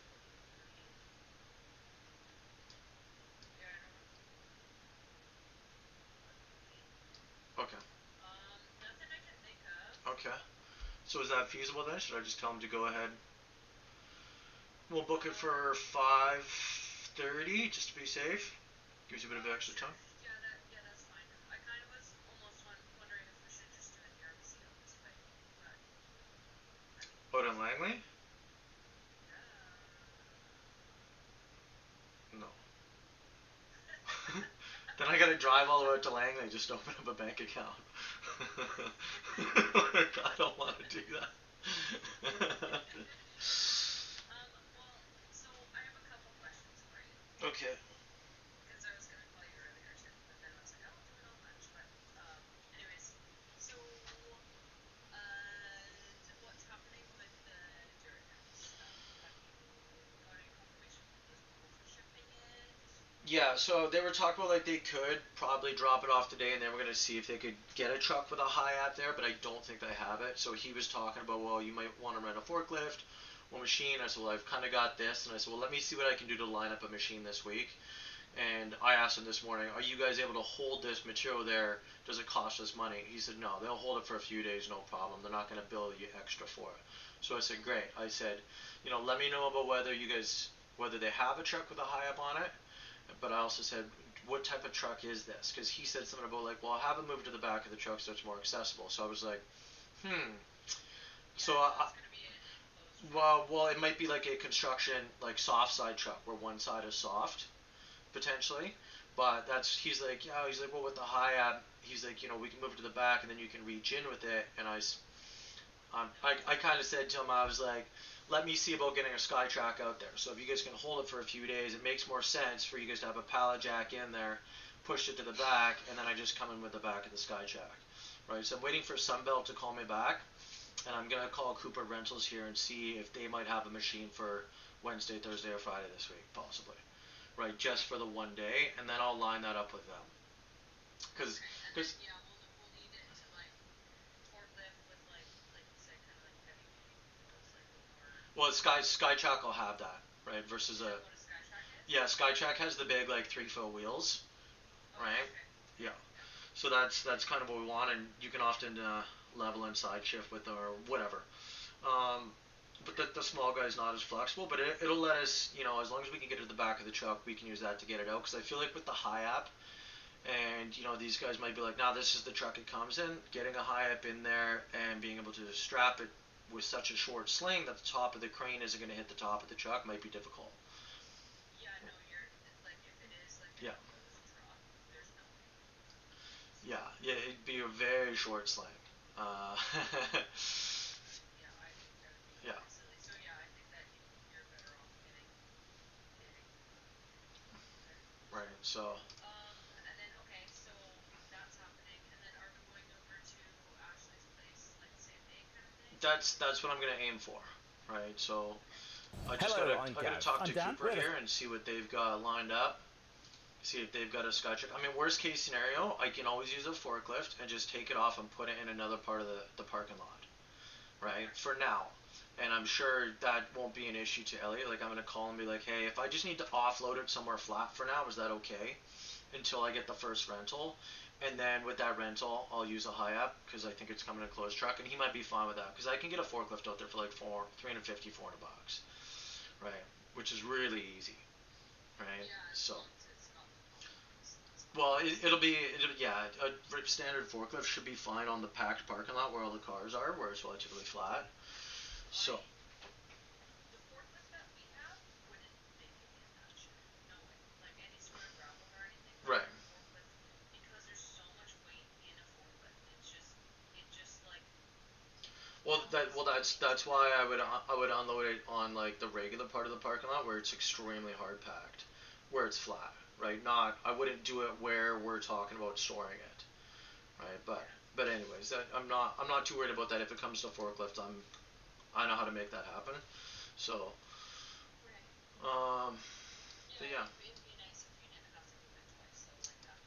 Okay. Okay. So is that feasible then? Should I just tell him to go ahead? We'll book it for 5:30 just to be safe. Gives you a bit of extra time. Out in Langley? No. Then I gotta drive all the way out to Langley just to open up a bank account. I don't want to do that. Okay. Yeah, so they were talking about like they could probably drop it off today, and they were gonna see if they could get a truck with a high at there, but I don't think they have it. So he was talking about, well, you might want to rent a forklift or machine. I said, well, I've kind of got this, and I said, well, let me see what I can do to line up a machine this week. And I asked him this morning, are you guys able to hold this material there? Does it cost us money? He said, no, they'll hold it for a few days, no problem. They're not going to bill you extra for it. So I said, great. I said, let me know about whether they have a truck with a high up on it. But I also said, what type of truck is this? Because he said something about like, well, I'll have it moved to the back of the truck so it's more accessible. So I was like, hmm. So Well, it might be like a construction like soft side truck where one side is soft potentially, but that's he's like well with the high ab he's like we can move it to the back and then you can reach in with it and I kind of said to him I was like let me see about getting a Skytrack out there. So if you guys can hold it for a few days, it makes more sense for you guys to have a pallet jack in there, push it to the back, and then I just come in with the back of the Skytrack. Right, so I'm waiting for Sunbelt to call me back, and I'm gonna call Cooper Rentals here and see if they might have a machine for Wednesday, Thursday, or Friday this week, possibly. Right, just for the one day, and then I'll line that up with them. Because, because well, Skytrack will have that, right? Versus a yeah, Skytrack has the big like 3 foot wheels, right? Yeah. So that's kind of what we want, and you can often level and side shift with or whatever. Um, but the small guy is not as flexible, but it'll let us, as long as we can get it to the back of the truck, we can use that to get it out. Because I feel like with the high app, and these guys might be like, nah, this is the truck it comes in. Getting a high up in there and being able to strap it with such a short sling that the top of the crane isn't going to hit the top of the truck might be difficult. Yeah. Yeah, yeah, it'd be a very short sling. Uh, yeah, right. So that's what I'm gonna aim for, right? So Hello, I'm I gotta Gav. talk I'm to Dan. Cooper here and see what they've got lined up. See if they've got a Skytrack. I mean, worst case scenario, I can always use a forklift and just take it off and put it in another part of the parking lot, right? For now. And I'm sure that won't be an issue to Elliot. Like, I'm going to call and be like, hey, if I just need to offload it somewhere flat for now, is that okay? Until I get the first rental. And then with that rental, I'll use a high up because I think it's coming in a closed truck. And he might be fine with that because I can get a forklift out there for like 350, $400, right? Which is really easy, right? So. Well, yeah, a standard forklift should be fine on the packed parking lot where all the cars are, where it's relatively flat. So, right. Well, that's why I would unload it on like the regular part of the parking lot where it's extremely hard packed, where it's flat, right? Not I wouldn't do it where we're talking about storing it, right? But anyways, I'm not too worried about that. If it comes to forklift, I know how to make that happen. So, um, but yeah,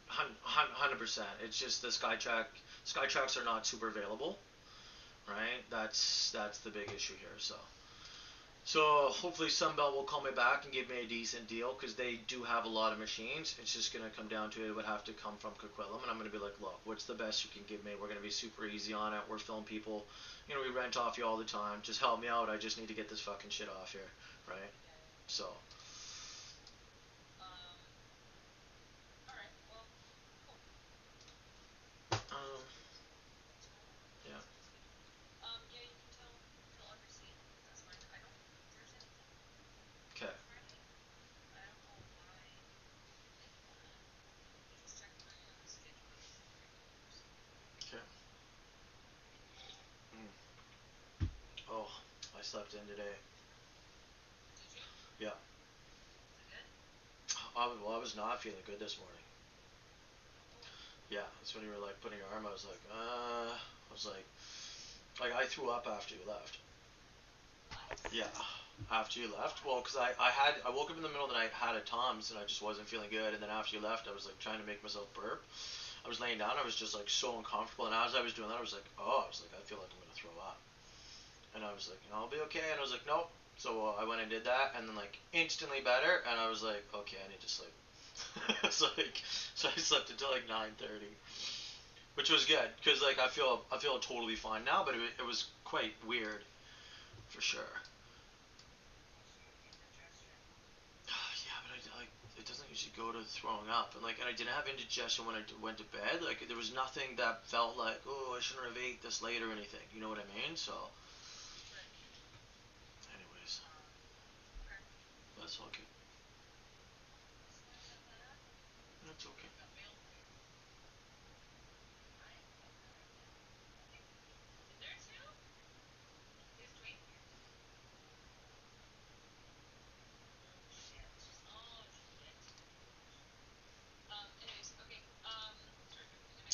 100%. It's just the Skytracks are not super available, right? That's the big issue here. So hopefully Sunbelt will call me back and give me a decent deal because they do have a lot of machines. It's just gonna come down to it would have to come from Coquitlam, and I'm gonna be like, look, what's the best you can give me? We're gonna be super easy on it. We're filling people, we rent off you all the time. Just help me out. I just need to get this fucking shit off here, right? So, um, yeah, okay, okay. Mm. Oh, I slept in today. Yeah. Well, I was not feeling good this morning. Yeah, that's when you were like putting your arm. I was like I threw up after you left. Yeah, after you left. Well, because I woke up in the middle of the night, had a Tums, and I just wasn't feeling good. And then after you left, I was like trying to make myself burp. I was laying down, I was just like so uncomfortable. And as I was doing that, I feel like I'm gonna throw up. And I was like, I'll be okay. And I was like, nope. So I went and did that, and then like instantly better. And I was like, okay, I need to sleep. So I slept until like 9:30, which was good because like I feel totally fine now, but it was quite weird for sure. Yeah, but it doesn't usually go to throwing up, and I didn't have indigestion when I went to bed. Like there was nothing that felt like I shouldn't have ate this late or anything. You know what I mean? So That's okay. That's okay.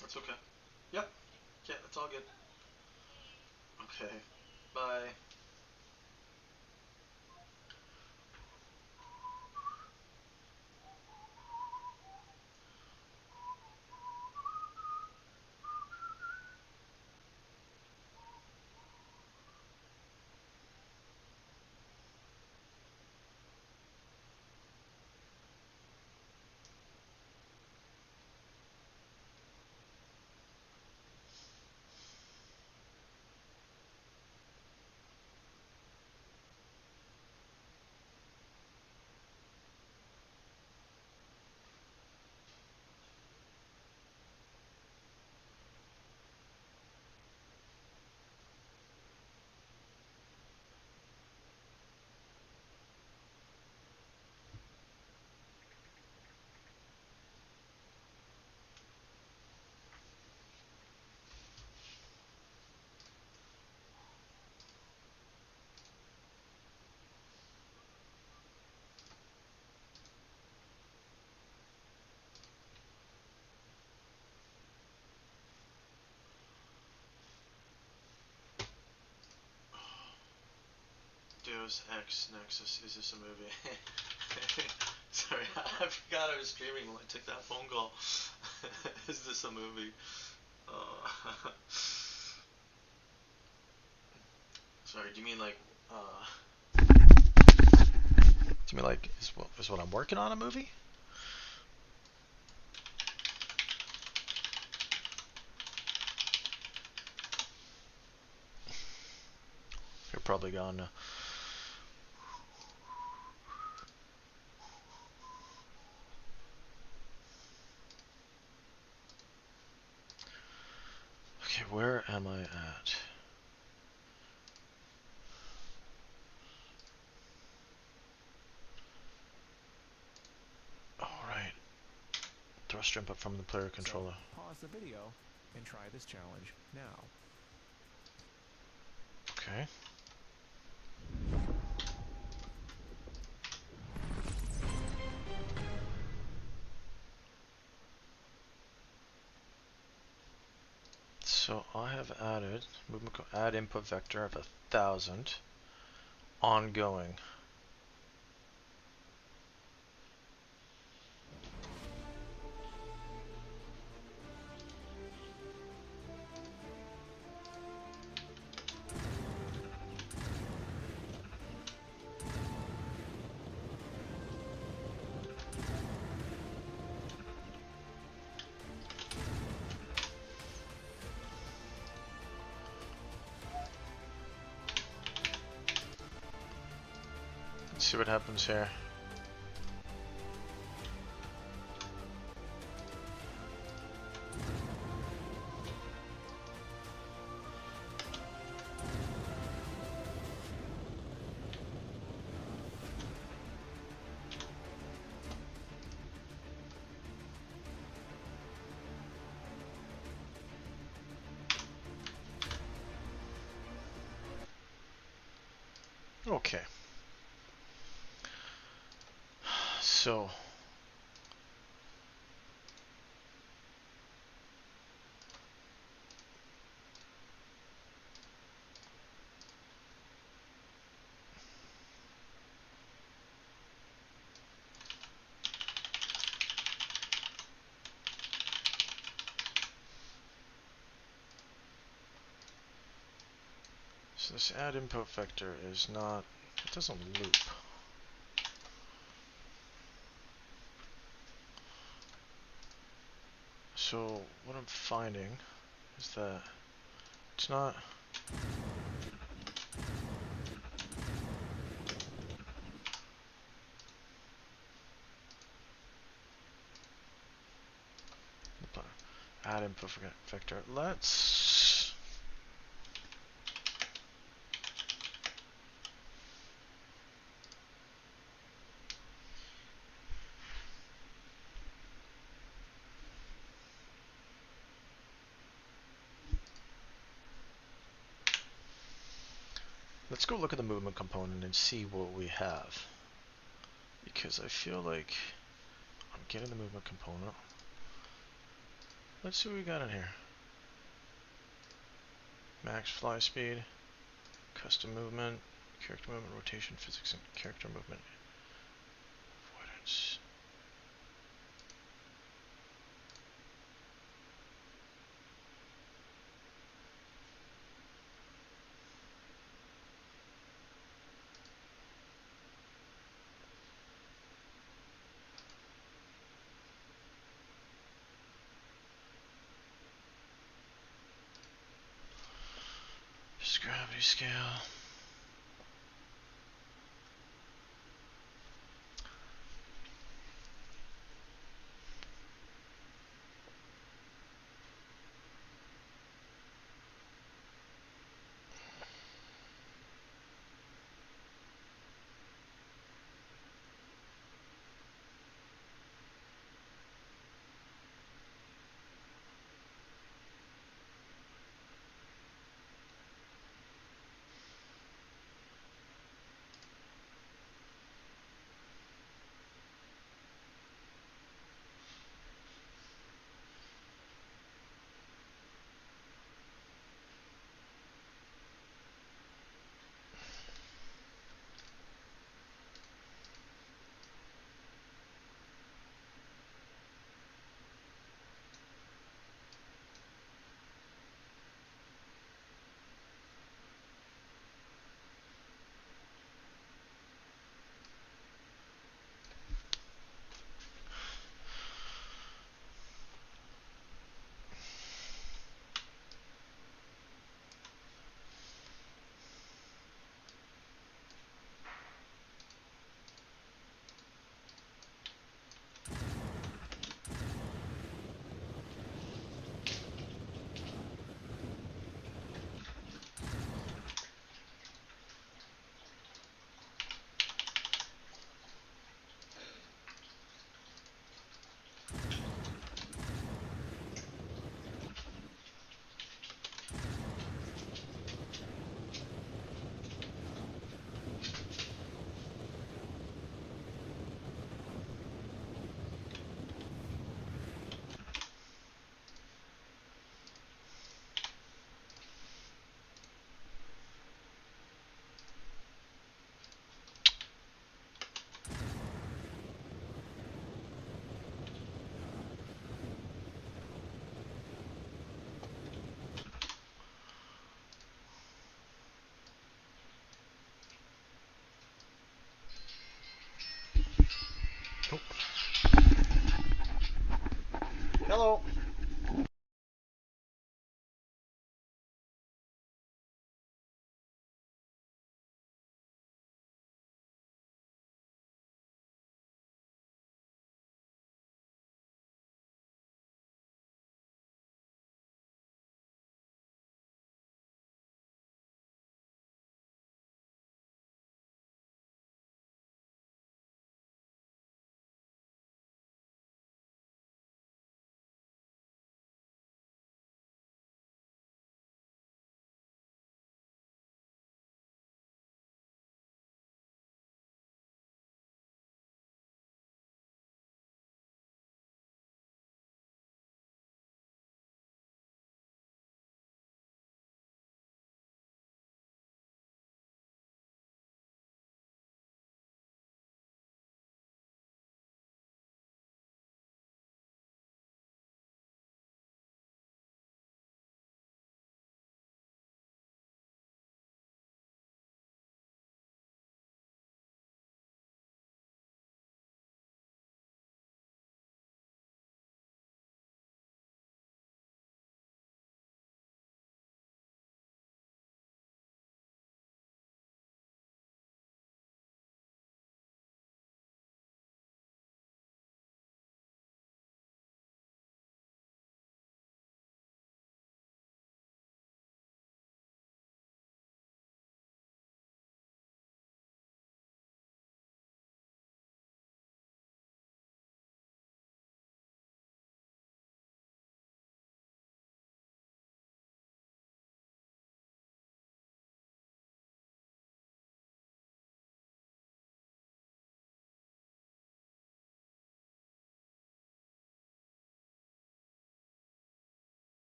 That's okay. Yep. Yeah, that's all good. Okay. Bye. Deus Ex Nexus. Is this a movie? Sorry, I forgot I was streaming when I took that phone call. Is this a movie? Sorry, do you mean like, do you mean like, is what I'm working on a movie? You're probably gone now. Okay, where am I at? Alright. Thruster input from the player controller. So, pause the video and try this challenge now. Okay. So I have added movement add input vector of 1,000 ongoing. Let's see what happens here. Okay. So this add input vector is not, it doesn't loop. So what I'm finding is that it's not add input vector. Let's Let's go look at the movement component and see what we have. Because I feel like I'm getting the movement component. Let's see what we got in here. Max fly speed, custom movement, character movement, rotation, physics, and character movement. Avoidance. Just gravity scale.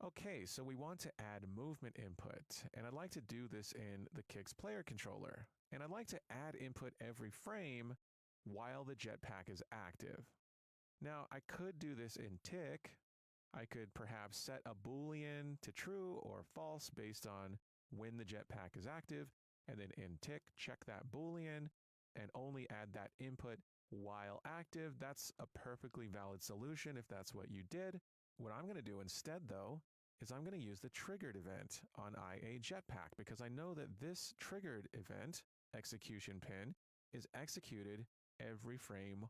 Okay, so we want to add movement input, and I'd like to do this in the Kicks player controller. And I'd like to add input every frame while the jetpack is active. Now, I could do this in tick. I could perhaps set a boolean to true or false based on when the jetpack is active, and then in tick, check that boolean and only add that input while active. That's a perfectly valid solution if that's what you did. What I'm going to do instead, though, is I'm going to use the triggered event on IA Jetpack because I know that this triggered event execution pin is executed every frame.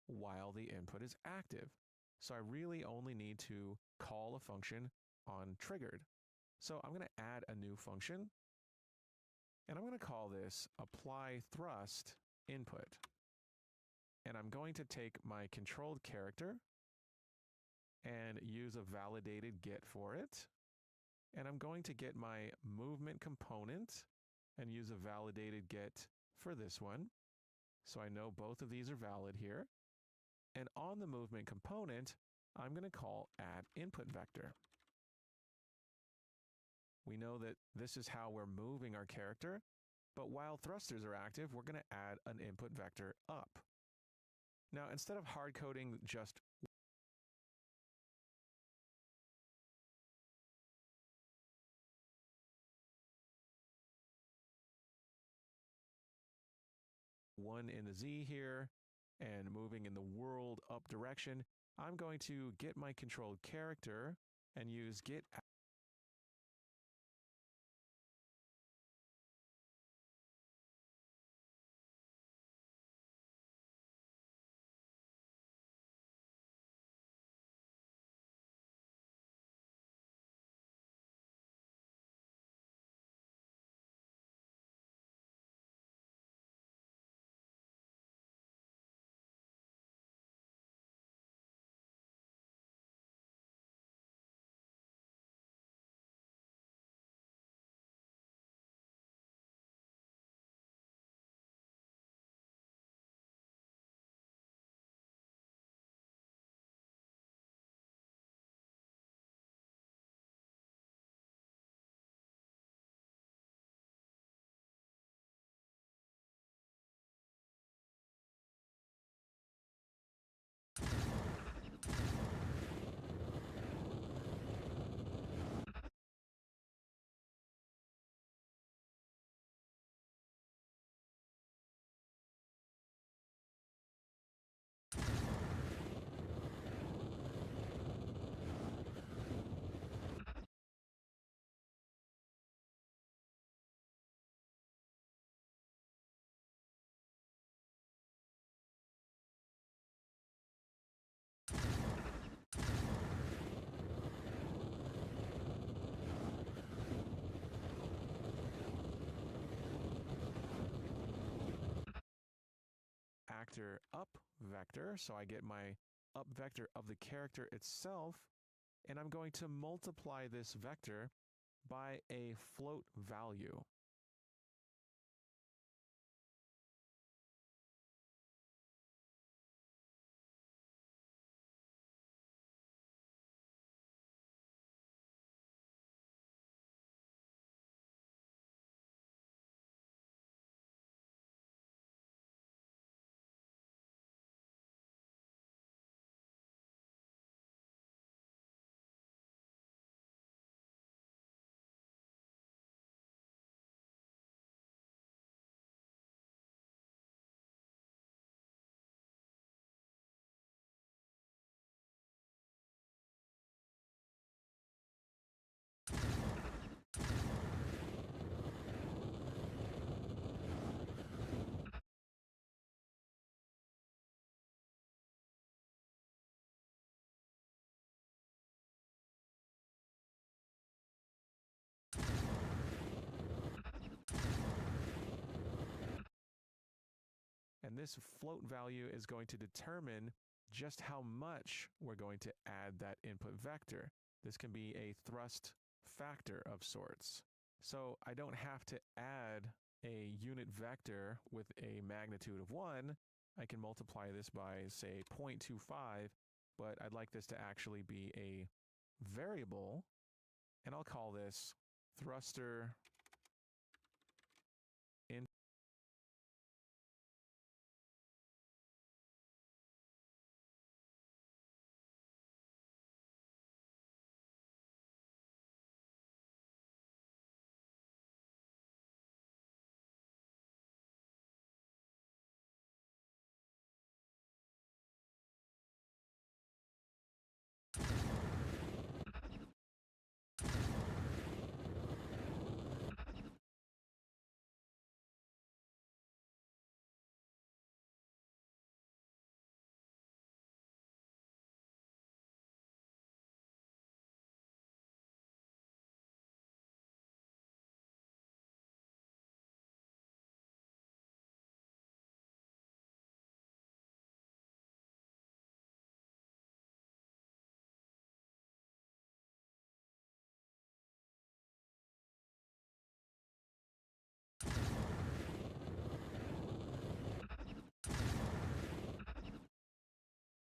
While the input is active. So I really only need to call a function on triggered. So I'm going to add a new function, and I'm going to call this apply thrust input. And I'm going to take my controlled character and use a validated get for it. And I'm going to get my movement component and use a validated get for this one. So I know both of these are valid here. And on the movement component, I'm going to call add input vector. We know that this is how we're moving our character, but while thrusters are active, we're going to add an input vector up. Now, instead of hard coding just one in the Z here and moving in the world up direction, I'm going to get my controlled character and use get factor up vector, so I get my up vector of the character itself, and I'm going to multiply this vector by a float value. And this float value is going to determine just how much we're going to add that input vector. This can be a thrust factor of sorts. So I don't have to add a unit vector with a magnitude of 1. I can multiply this by, say, 0.25, but I'd like this to actually be a variable, and I'll call this thruster in.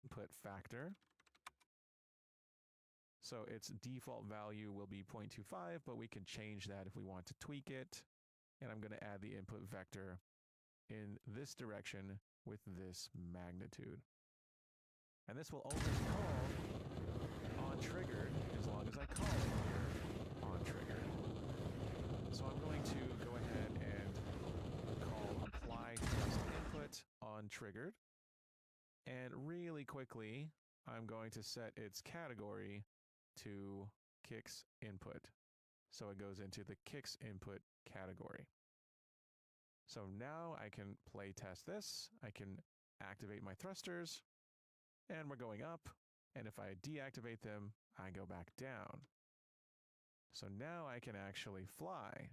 Input factor. So its default value will be 0.25, but we can change that if we want to tweak it. And I'm going to add the input vector in this direction with this magnitude. And this will only call on triggered as long as I call it here on triggered. So I'm going to go ahead and call apply thrust input on triggered. And really quickly, I'm going to set its category to kicks input. So it goes into the kicks input category. So now I can play test this. I can activate my thrusters, and we're going up. And if I deactivate them, I go back down. So now I can actually fly.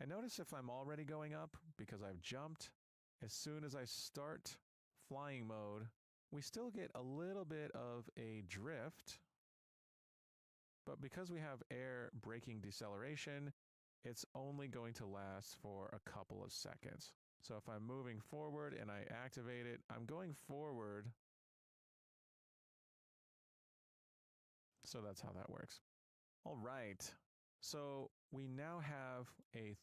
And notice if I'm already going up, because I've jumped, as soon as I start flying mode, we still get a little bit of a drift. But because we have air braking deceleration, it's only going to last for a couple of seconds. So if I'm moving forward and I activate it, I'm going forward. So that's how that works. All right. So we now have a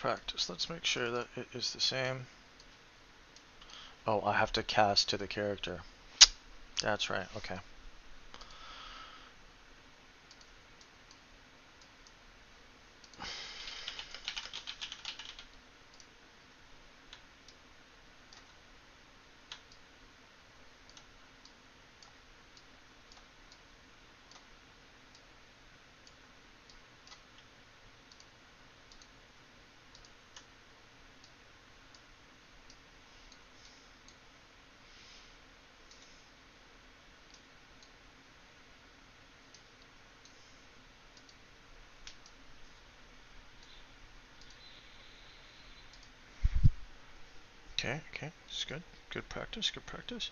practice. Let's make sure that it is the same. Oh, I have to cast to the character. That's right, okay. Okay, okay, it's good. Good practice, good practice.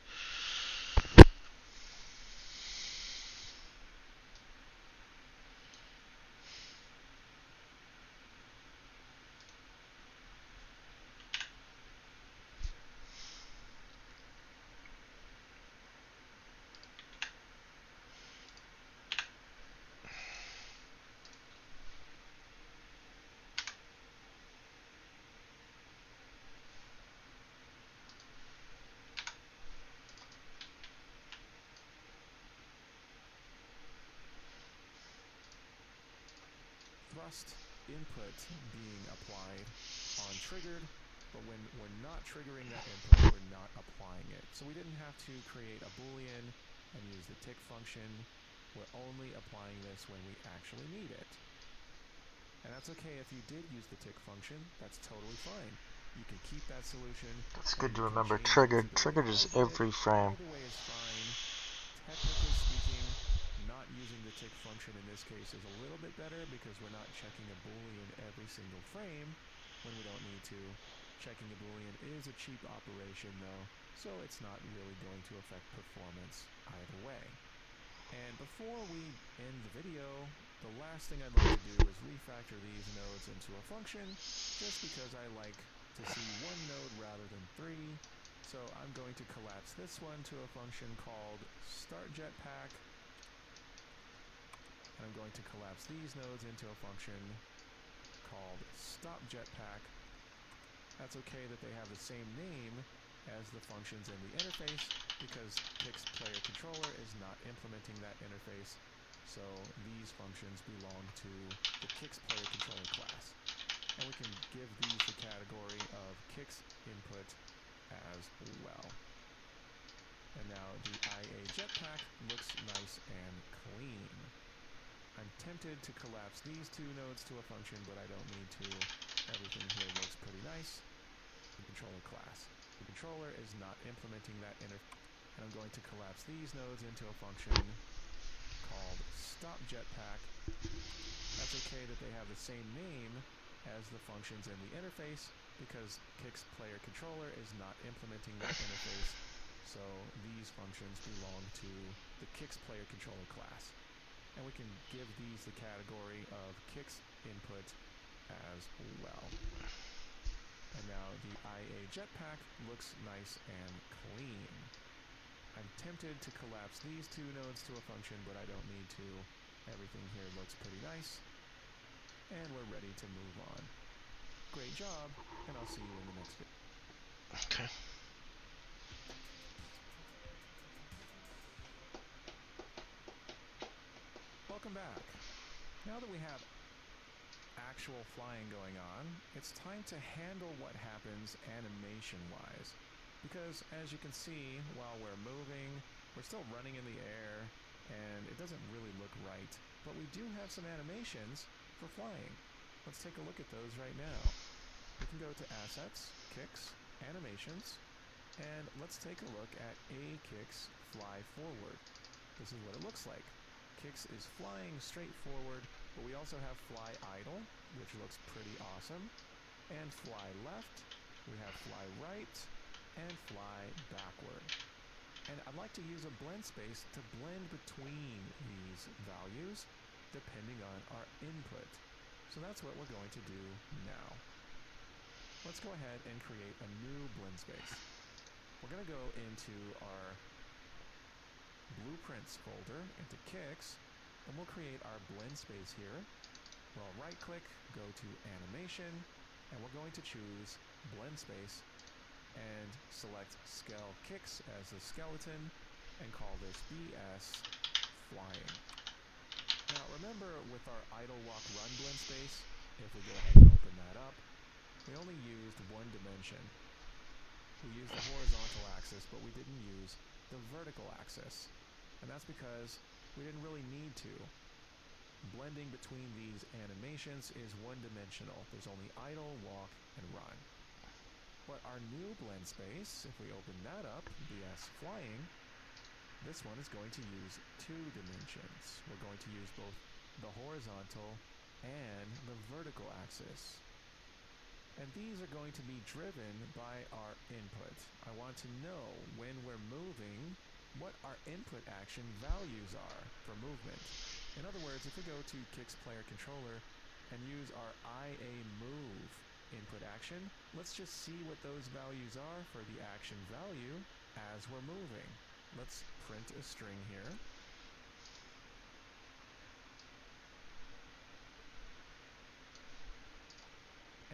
Thrust input being applied on triggered, but when we're not triggering that input, we're not applying it. So we didn't have to create a boolean and use the tick function. We're only applying this when we actually need it. And that's okay if you did use the tick function, that's totally fine. You can keep that solution. That's good to remember. Triggered. Triggered is every frame. Either way is fine. Technically speaking, not using the tick function in this case is a little bit better because we're not checking a boolean every single frame when we don't need to. Checking a boolean is a cheap operation though, so it's not really going to affect performance either way. And before we end the video, the last thing I'd like to do is refactor these nodes into a function, just because I like to see one node rather than three. So I'm going to collapse this one to a function called startJetPack. And I'm going to collapse these nodes into a function called stopJetPack. That's okay that they have the same name as the functions in the interface, because Kick's player controller is not implementing that interface, so these functions belong to the Kick's player controller class. And we can give these the category of Kick's input as well. And now the IA Jetpack looks nice and clean. I'm tempted to collapse these two nodes to a function, but I don't need to. Everything here looks pretty nice. The controller class. The controller is not implementing that interface. And I'm going to collapse these nodes into a function called stopJetPack. That's okay that they have the same name as the functions in the interface, because Kick's player controller is not implementing that interface, so these functions belong to the Kick's player controller class. And we can give these the category of Kick's input as well. And now the IA Jetpack looks nice and clean. I'm tempted to collapse these two nodes to a function, but I don't need to. Everything here looks pretty nice. And we're ready to move on. Great job, and I'll see you in the next video. Okay. Welcome back. Now that we have actual flying going on, it's time to handle what happens animation-wise. Because as you can see, while we're moving, we're still running in the air, and it doesn't really look right. But we do have some animations for flying. Let's take a look at those right now. We can go to Assets, Kicks, Animations, and let's take a look at A-Kicks Fly Forward. This is what it looks like. Kicks is flying straight forward, but we also have Fly Idle, which looks pretty awesome, and Fly Left, we have Fly Right, and Fly Backward. And I'd like to use a blend space to blend between these values depending on our input. So that's what we're going to do now. Let's go ahead and create a new blend space. We're going to go into our Blueprints folder, into Kicks, and we'll create our blend space here. We'll right click, go to Animation, and we're going to choose blend space and select scale kicks as the skeleton and call this BS flying. Now remember, with our idle walk run blend space, if we go ahead and open that up, we only used one dimension. We used the horizontal axis, but we didn't use the vertical axis. And that's because we didn't really need to. Blending between these animations is one-dimensional. There's only idle, walk, and run. But our new blend space, if we open that up, BS flying, this one is going to use two dimensions. We're going to use both the horizontal and the vertical axis. And these are going to be driven by our input. I want to know when we're moving what our input action values are for movement. In other words, if we go to Kicks Player Controller and use our IA move input action, let's just see what those values are for the action value as we're moving. Let's print a string here.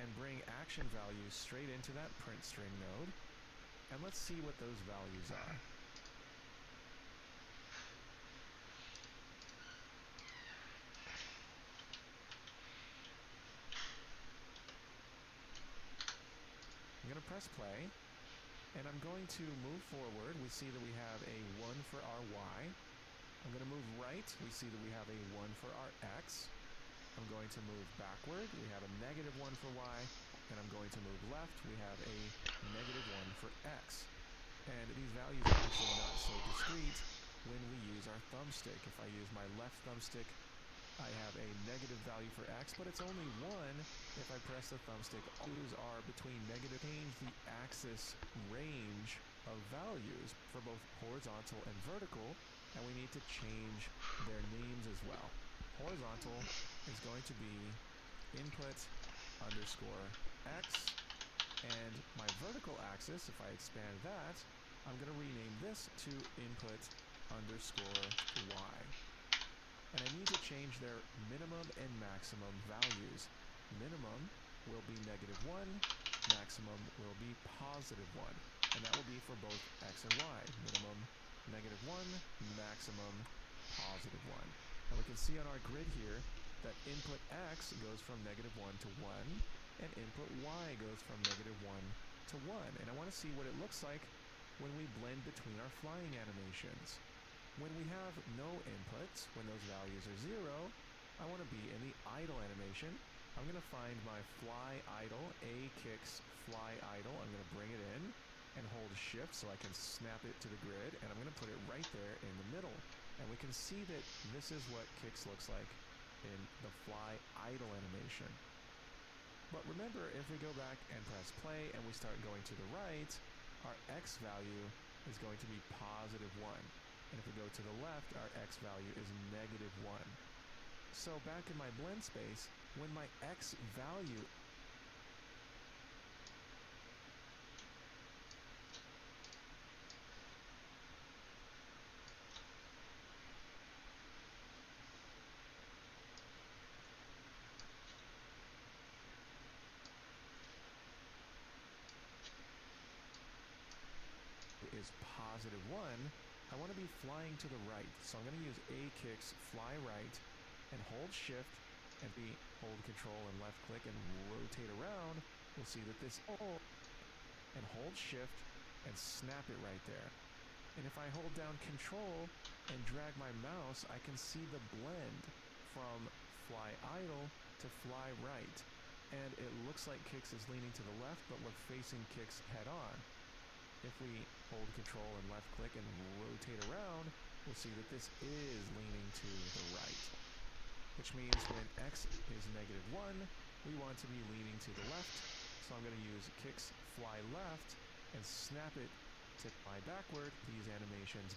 And bring action values straight into that print string node. And let's see what those values are. I'm going to press play, and I'm going to move forward. We see that we have a 1 for our Y. I'm going to move right. We see that we have a 1 for our X. I'm going to move backward. We have a -1 for Y. And I'm going to move left. We have a -1 for X. And these values are actually not so discrete when we use our thumbstick. If I use my left thumbstick, I have a negative value for X, but it's only 1 if I press the thumbstick. Values are between negative. Change the axis range of values for both horizontal and vertical, and we need to change their names as well. Horizontal is going to be input underscore X, and my vertical axis, if I expand that, I'm going to rename this to input underscore Y. And I need to change their minimum and maximum values. Minimum will be -1, maximum will be +1. And that will be for both X and Y. Minimum -1, maximum +1. And we can see on our grid here that input X goes from -1 to 1, and input Y goes from -1 to 1. And I want to see what it looks like when we blend between our flying animations. When we have no inputs, when those values are 0, I want to be in the idle animation. I'm going to find my fly idle, A kicks fly idle. I'm going to bring it in and hold shift so I can snap it to the grid, and I'm going to put it right there in the middle. And we can see that this is what kicks looks like in the fly idle animation. But remember, if we go back and press play and we start going to the right, our X value is going to be +1. And if we go to the left, our X value is -1. So back in my blend space, when my X value is +1, I want to be flying to the right. So I'm going to use A kicks fly right and hold shift and hold control and left click and rotate around. We'll see that this and hold shift and snap it right there. And if I hold down control and drag my mouse, I can see the blend from fly idle to fly right. And it looks like Kicks is leaning to the left, but we're facing Kicks head on. If we hold control and left click and rotate around, we'll see that this is leaning to the right. Which means when X is -1, we want to be leaning to the left. So I'm going to use Kicks fly left and snap it to fly backward. These animations,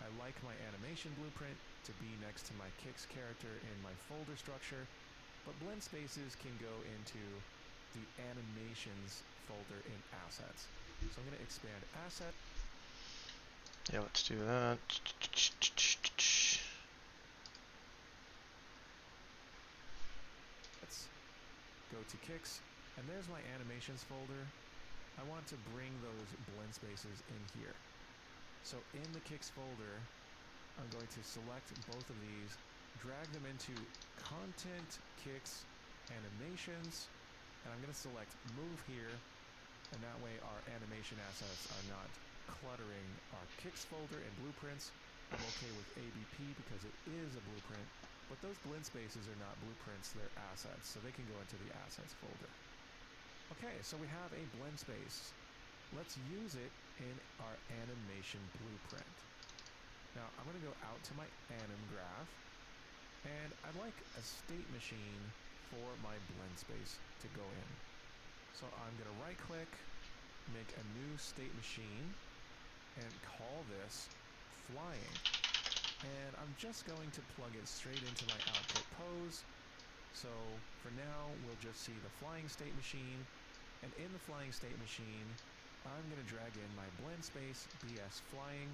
I like my animation blueprint to be next to my Kicks character in my folder structure, but blend spaces can go into the animations folder in assets. So I'm going to expand asset. Yeah, let's do that. Let's go to Kicks, And there's my animations folder. I want to bring those blend spaces in here. So in the kicks folder, I'm going to select both of these, drag them into content, kicks, animations, and I'm going to select move here, and that way our animation assets are not cluttering our kicks folder and blueprints. I'm okay with ABP because it is a blueprint, but those blend spaces are not blueprints, they're assets, so they can go into the assets folder. Okay, so we have a blend space. Let's use it in our animation blueprint. Now I'm going to go out to my anim graph, and I'd like a state machine for my blend space to go in. So I'm going to right click, make a new state machine, and call this flying. And I'm just going to plug it straight into my output pose. So for now, we'll just see the flying state machine. And in the flying state machine, I'm going to drag in my blend space, BS flying.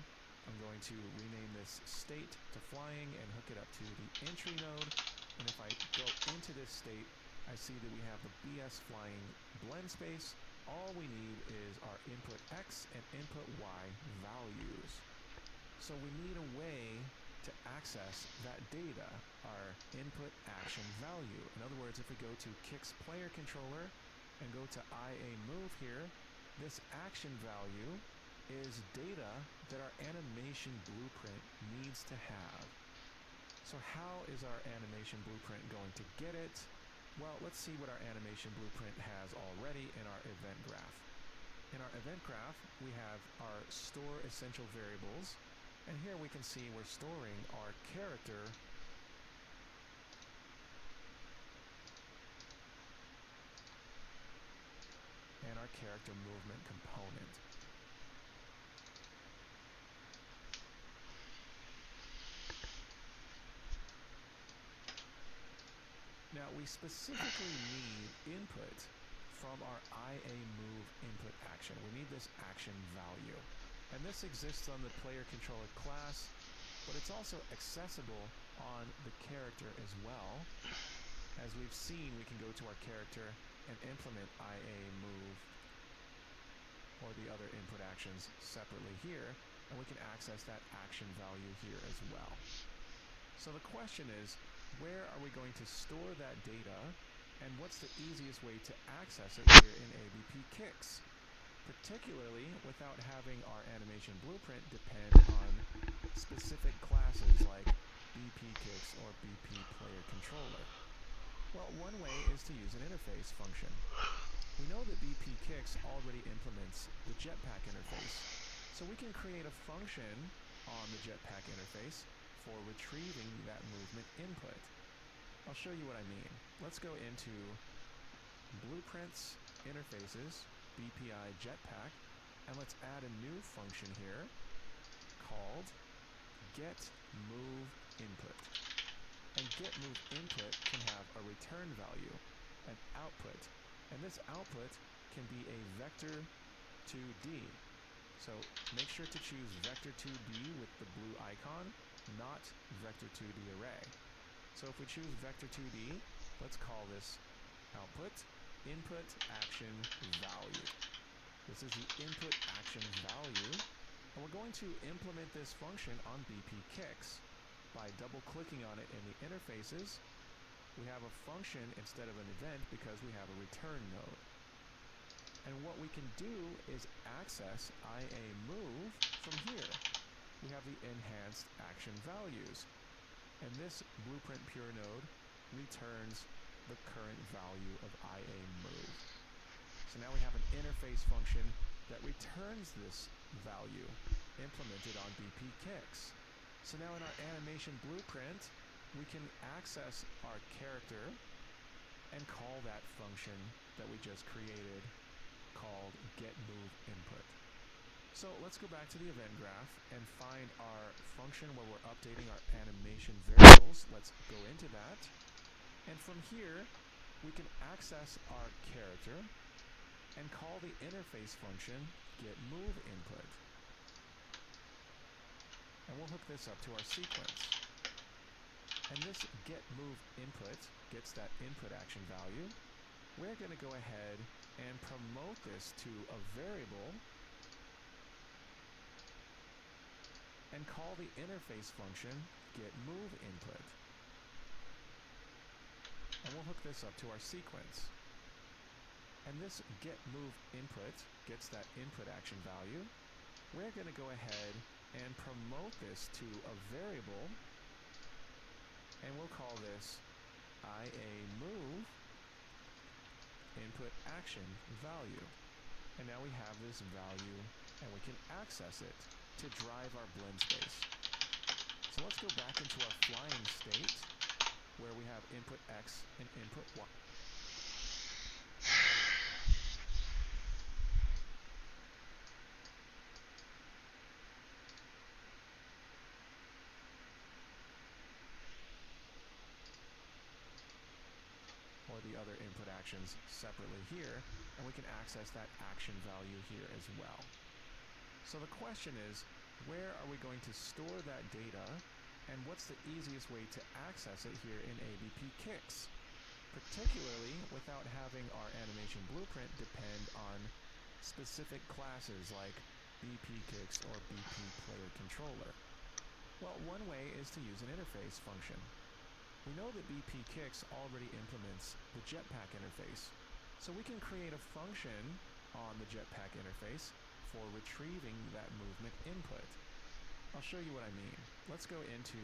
I'm going to rename this state to flying and hook it up to the entry node. And if I go into this state, I see that we have the BS flying blend space. All we need is our input X and input Y values. So we need a way to access that data, our input action value. In other words, if we go to Kicks Player Controller and go to IA Move here, this action value is data that our animation blueprint needs to have. So how is our animation blueprint going to get it? Well, let's see what our animation blueprint has already in our event graph. In our event graph, we have our store essential variables, and here we can see we're storing our character and our character movement component. Now, we specifically need input from our IA move input action. We need this action value. And this exists on the player controller class, but it's also accessible on the character as well. As we've seen, we can go to our character and implement IA move or the other input actions separately here, and we can access that action value here as well. So the question is, where are we going to store that data, and what's the easiest way to access it here in ABP Kicks? Particularly without having our animation blueprint depend on specific classes like BP Kicks or BP Player Controller. Well, one way is to use an interface function. We know that BP Kicks already implements the JETPACK interface, so we can create a function on the JETPACK interface for retrieving that movement input. I'll show you what I mean. Let's go into Blueprints, Interfaces, BPI JETPACK, and let's add a new function here called getMoveInput. And getMoveInput can have a return value, an output, and this output can be a vector2D. So make sure to choose vector2D with the blue icon, not vector2D array. So if we choose vector2D, let's call this output input action value. This is the input action value, and we're going to implement this function on BP Kicks. By double-clicking on it in the interfaces, we have a function instead of an event because we have a return node. And what we can do is access IA move from here. We have the enhanced action values, and this blueprint pure node returns the current value of IA move. So now we have an interface function that returns this value implemented on BP Kicks. So now in our animation blueprint, we can access our character and call that function that we just created called getMoveInput. So let's go back to the event graph and find our function where we're updating our animation variables. Let's go into that. And from here, we can access our character and call the interface function getMoveInput. And we'll hook this up to our sequence. And this getMoveInput gets that input action value. we're going to go ahead and promote this to a variable and call the interface function getMoveInput. And we'll hook this up to our sequence. And this getMoveInput gets that input action value. We're going to go ahead and promote this to a variable, and we'll call this IAMove input action value. And now we have this value, and we can access it to drive our blend space. So let's go back into our flying state, where we have input X and input Y. Or the other input actions separately here, and we can access that action value here as well. So the question is, where are we going to store that data, and what's the easiest way to access it here in ABP Kicks, particularly without having our animation blueprint depend on specific classes like BP Kicks or BP Player Controller? Well, one way is to use an interface function. We know that BP Kicks already implements the JETPACK interface, so we can create a function on the JETPACK interface for retrieving that movement input. I'll show you what I mean. Let's go into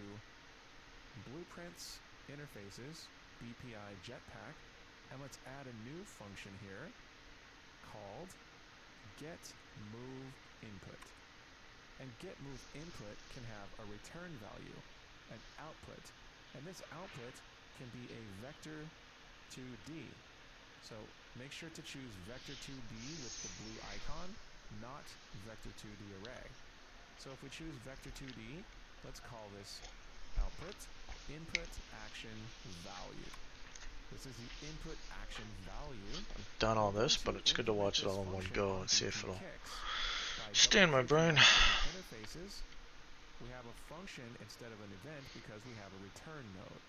Blueprints, Interfaces, BPI JETPACK, and let's add a new function here called getMoveInput. And getMoveInput can have a return value, an output, and this output can be a vector2D. So make sure to choose vector2D with the blue icon, not vector2D array. So if we choose vector2D, let's call this output input action value. This is the input action value. I've done all this, but it's good to watch it all in one go and see if it'll stay in my brain. Interfaces, we have a function instead of an event because we have a return node.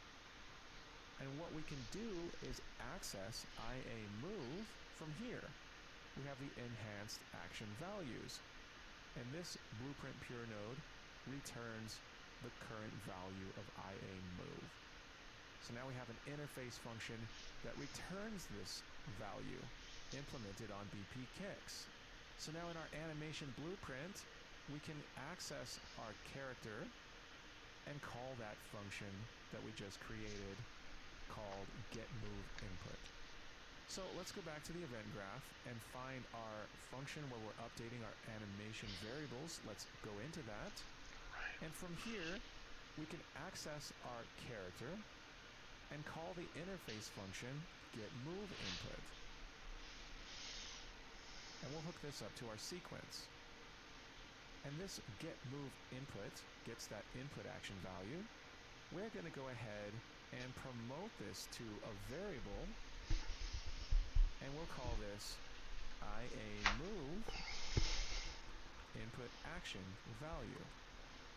And what we can do is access IAMove from here. We have the enhanced action values. And this blueprint pure node returns the current value of IAMove. So now we have an interface function that returns this value implemented on BP Kicks. So now in our animation blueprint, we can access our character and call that function that we just created called getMoveInput. So let's go back to the event graph and find our function where we're updating our animation variables. Let's go into that. And from here, we can access our character and call the interface function getMoveInput. And we'll hook this up to our sequence. And this getMoveInput gets that input action value. We're going to go ahead and promote this to a variable, and we'll call this IAMove input action value.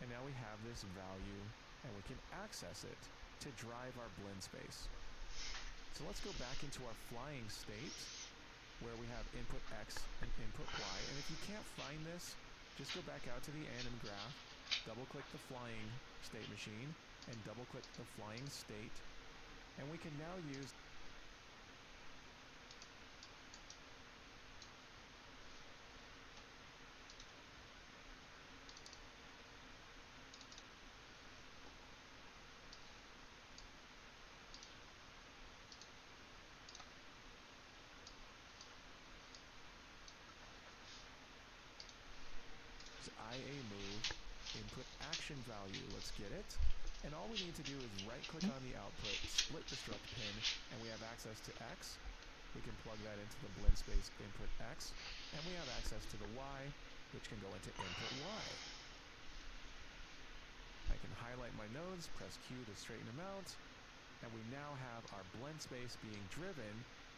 And now we have this value, and we can access it to drive our blend space. So let's go back into our flying state, where we have input X and input Y. And if you can't find this, just go back out to the anim graph, double-click the flying state machine, and double-click the flying state. And we can now use IAMove input action value. Let's get it. And all we need to do is right-click on the output, split the struct pin, and we have access to X. We can plug that into the blend space input X, and we have access to the Y, which can go into input Y. I can highlight my nodes, press Q to straighten them out, and we now have our blend space being driven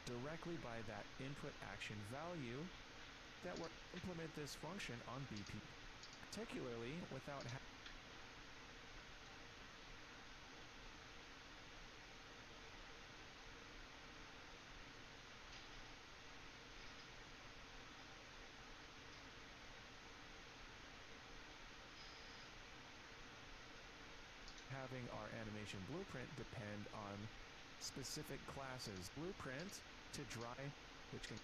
directly by that input action value that will implement this function on BP, particularly without having our animation blueprint depend on specific classes. Blueprint to dry, which can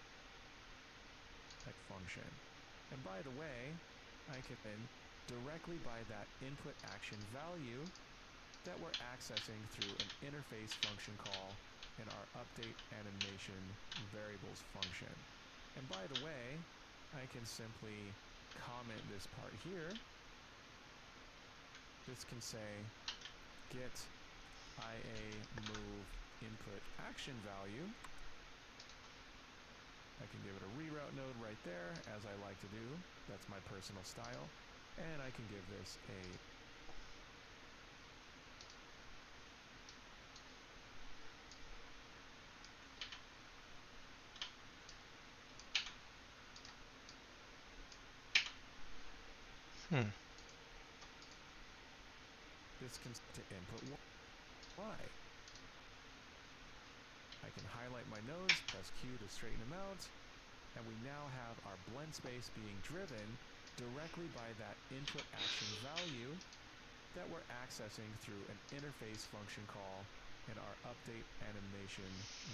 function. And by the way, I can then directly by that input action value that we're accessing through an interface function call in our update animation variables function. And by the way, I can simply comment this part here. This can say get IA move input action value. I can give it a reroute node right there, as I like to do. That's my personal style. And I can give this a this can to input Y. I can highlight my nodes, press Q to straighten them out, and we now have our blend space being driven directly by that input action value that we're accessing through an interface function call in our update animation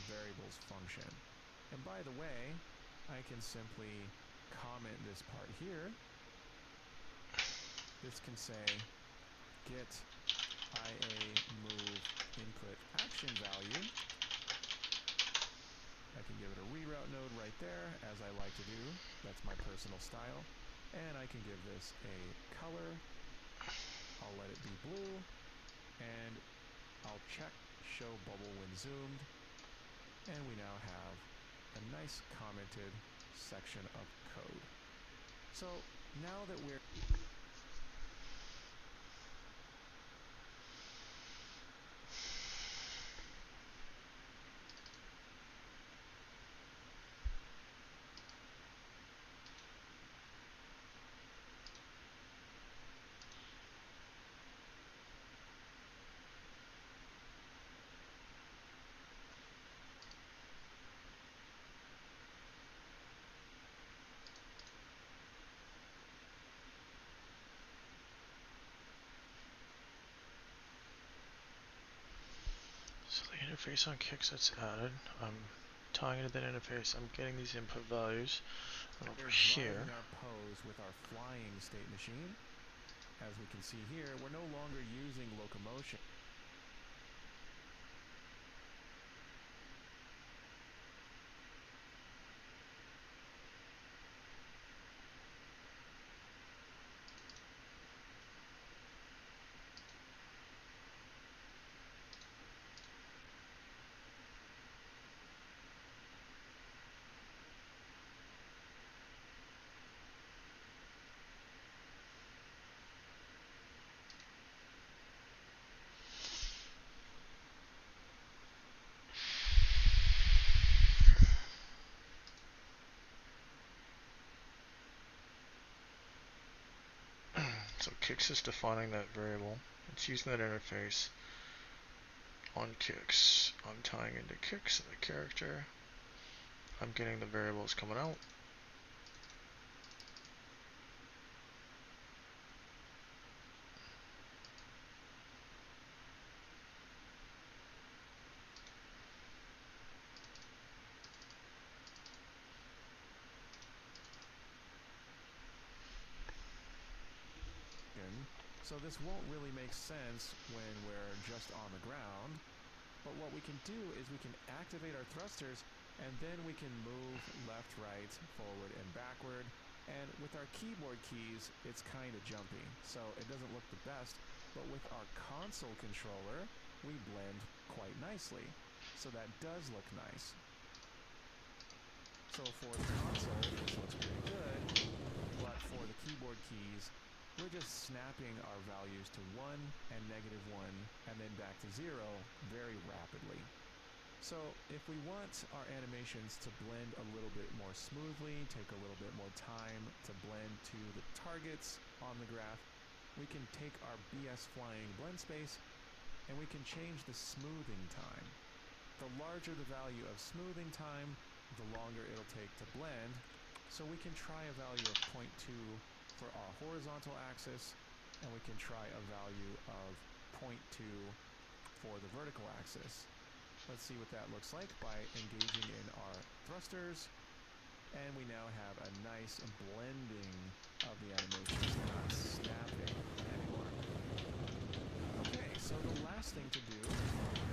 variables function. And by the way, I can simply comment this part here. This can say get IA move input action value. I can give it a reroute node right there, as I like to do. That's my personal style. And I can give this a color. I'll let it be blue. And I'll check show bubble when zoomed. And we now have a nice commented section of code. So now that we're So the interface on kicks that's added, I'm tying into that interface, I'm getting these input values, and over here, driving our pose with our flying state machine. As we can see here, we're no longer using locomotion. so kicks is defining that variable, it's using that interface on kicks, I'm tying into kicks and the character, I'm getting the variables coming out. So this won't really make sense when we're just on the ground, but what we can do is we can activate our thrusters and then we can move left, right, forward, and backward. And with our keyboard keys, it's kind of jumpy, so it doesn't look the best, but with our console controller, we blend quite nicely. So that does look nice. So for the console, this looks pretty good, but for the keyboard keys, we're just snapping our values to 1 and -1 and then back to 0 very rapidly. So if we want our animations to blend a little bit more smoothly, take a little bit more time to blend to the targets on the graph, we can take our BS flying blend space and we can change the smoothing time. The larger the value of smoothing time, the longer it'll take to blend. So we can try a value of 0.2 for our horizontal axis, and we can try a value of point to for the vertical axis. Let's see what that looks like by engaging in our thrusters. And we now have a nice blending of the animations, not snapping anymore. Okay, so the last thing to do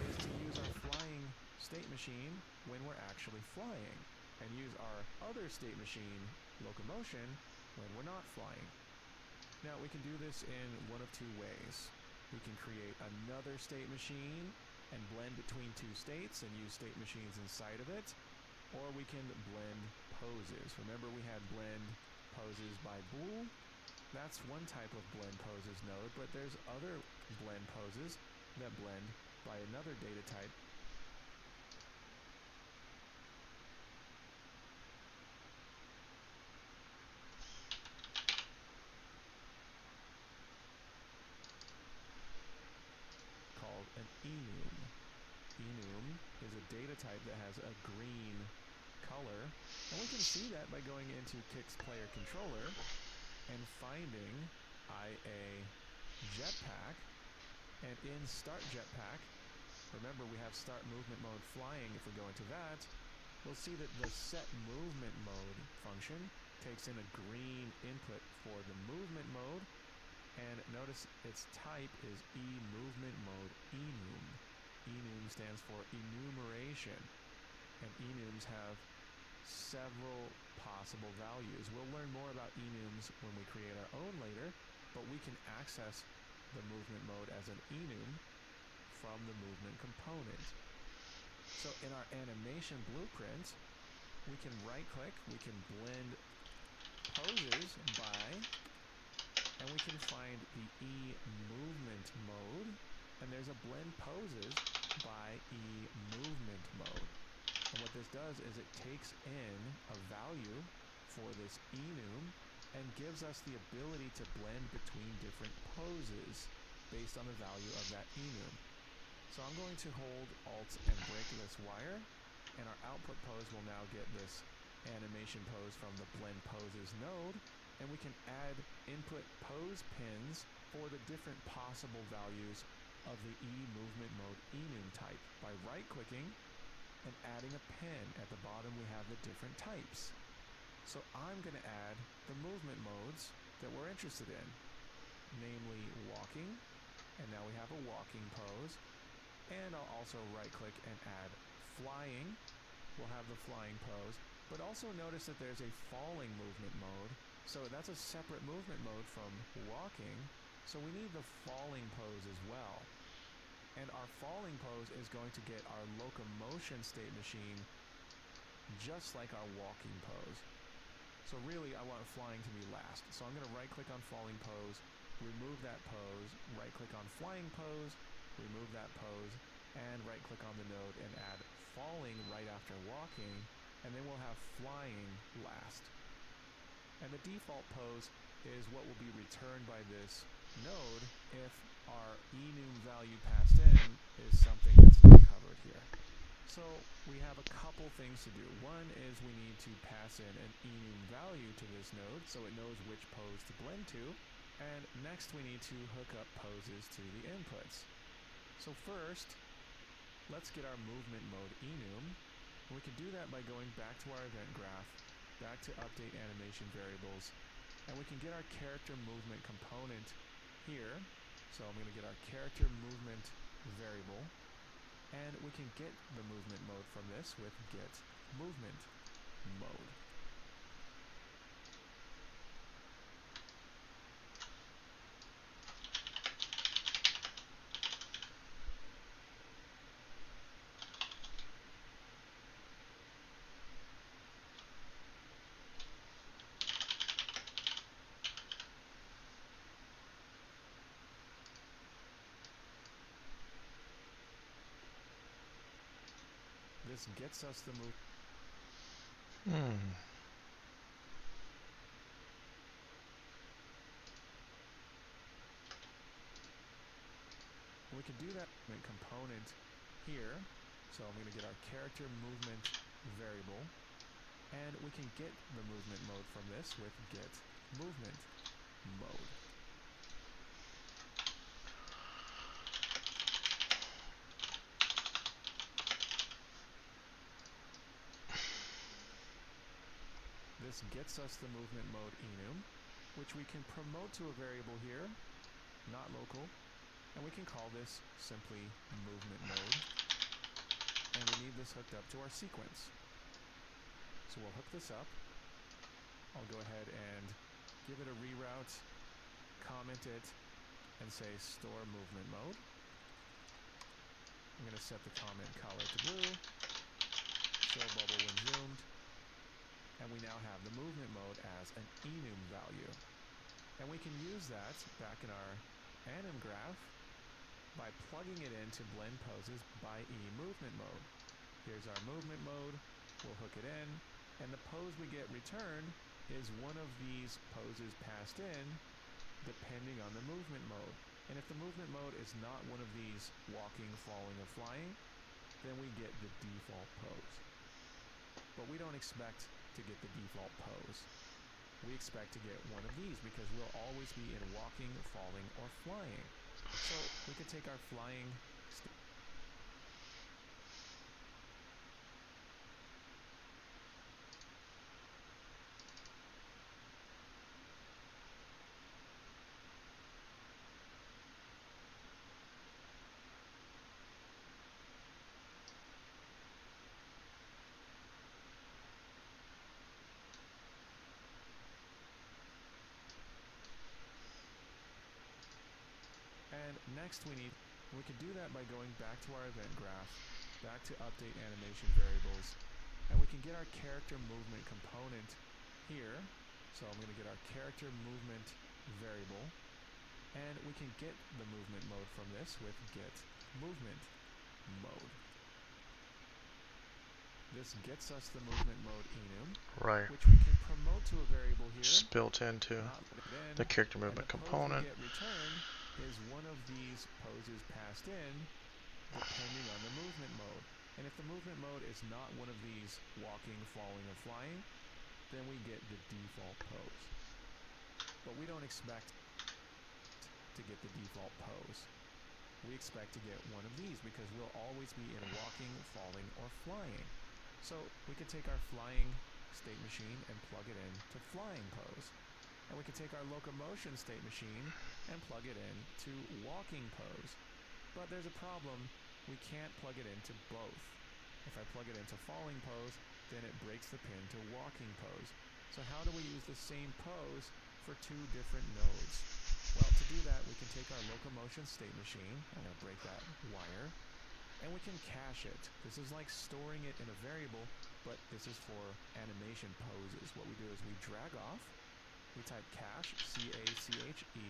is to use our flying state machine when we're actually flying, and use our other state machine, locomotion, when we're not flying. Now we can do this in one of two ways. We can create another state machine and blend between two states and use state machines inside of it, or we can blend poses. Remember, we had blend poses by bool. That's one type of blend poses node, but there's other blend poses that blend by another data type. Called an enum. Enum is a data type that has a green color, and we can see that by going into Kik's player controller and finding IA JETPACK, and in Start JETPACK, remember we have Start Movement Mode Flying. If we go into that, we'll see that the Set Movement Mode function takes in a green input for the movement mode, and notice its type is eMovement Mode enum. Enum stands for enumeration, and enums have several possible values. We'll learn more about enums when we create our own later, but we can access the movement mode as an enum from the movement component. So in our animation blueprint, we can right click, we can blend poses by, and we can find the e-movement mode, and there's a blend poses by e-movement mode. And what this does is it takes in a value for this enum and gives us the ability to blend between different poses based on the value of that enum. So I'm going to hold Alt and break this wire, and our output pose will now get this animation pose from the blend poses node, and we can add input pose pins for the different possible values of the e-movement mode enum type. By right clicking and adding a pin at the bottom, we have the different types. So I'm going to add the movement modes that we're interested in, namely walking, and now we have a walking pose. And I'll also right click and add flying. We'll have the flying pose, but also notice that there's a falling movement mode. So that's a separate movement mode from walking. So we need the falling pose as well. And our falling pose is going to get our locomotion state machine just like our walking pose. So really I want flying to be last. So I'm going to right click on falling pose, remove that pose, right click on flying pose, remove that pose, and right click on the node and add falling right after walking, and then we'll have flying last. And the default pose is what will be returned by this node if our enum value passed in is something that's not covered here. So we have a couple things to do. One is we need to pass in an enum value to this node so it knows which pose to blend to, and next we need to hook up poses to the inputs. So first, let's get our movement mode enum. We can do that by going back to our event graph, back to update animation variables, and we can get our character movement component here. So I'm going to get our character movement variable, and we can get the movement mode from this with get movement mode. This gets us the move. We can do that component here. So I'm going to get our character movement variable, and we can get the movement mode from this with get movement mode. this gets us the movement mode enum, which we can promote to a variable here, not local, and we can call this simply movement mode, and we need this hooked up to our sequence. So we'll hook this up. I'll go ahead and give it a reroute, comment it, and say store movement mode. I'm going to set the comment color to blue, show bubble when zoomed, and we now have the movement mode as an enum value. And we can use that back in our anim graph by plugging it into blend poses by movement mode. Here's our movement mode, we'll hook it in, and the pose we get returned is one of these poses passed in depending on the movement mode. And if the movement mode is not one of these walking, falling, or flying, then we get the default pose. But we don't expect to get the default pose. We expect to get one of these because we'll always be in walking, falling, or flying. So we could take our flying And next we can do that by going back to our event graph, back to update animation variables, and we can get our character movement component here. So I'm going to get our character movement variable, and we can get the movement mode from this with get movement mode. This gets us the movement mode enum, Right. which we can promote to a variable here. Just built into the character movement component. Get returned is one of these poses passed in depending on the movement mode. And if the movement mode is not one of these walking, falling, or flying, then we get the default pose. But we don't expect to get the default pose. We expect to get one of these because we'll always be in walking, falling, or flying. So we can take our flying state machine and plug it in to flying pose. And we can take our locomotion state machine and plug it in to walking pose. But there's a problem. We can't plug it into both. If I plug it into falling pose, then it breaks the pin to walking pose. So how do we use the same pose for two different nodes? Well, to do that, we can take our locomotion state machine. I'm going to break that wire. And we can cache it. This is like storing it in a variable, but this is for animation poses. What we do is we drag off, we type cache, C-A-C-H-E,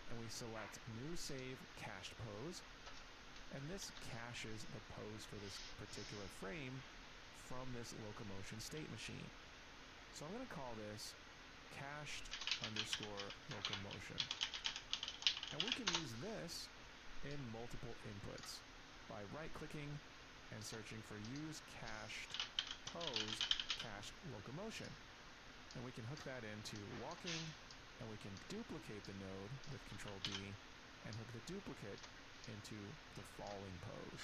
and we select new save cached pose, and this caches the pose for this particular frame from this locomotion state machine. So I'm going to call this cached underscore locomotion. And we can use this in multiple inputs by right-clicking and searching for use cached pose cached locomotion. And we can hook that into walking, and we can duplicate the node with Control D and hook the duplicate into the falling pose.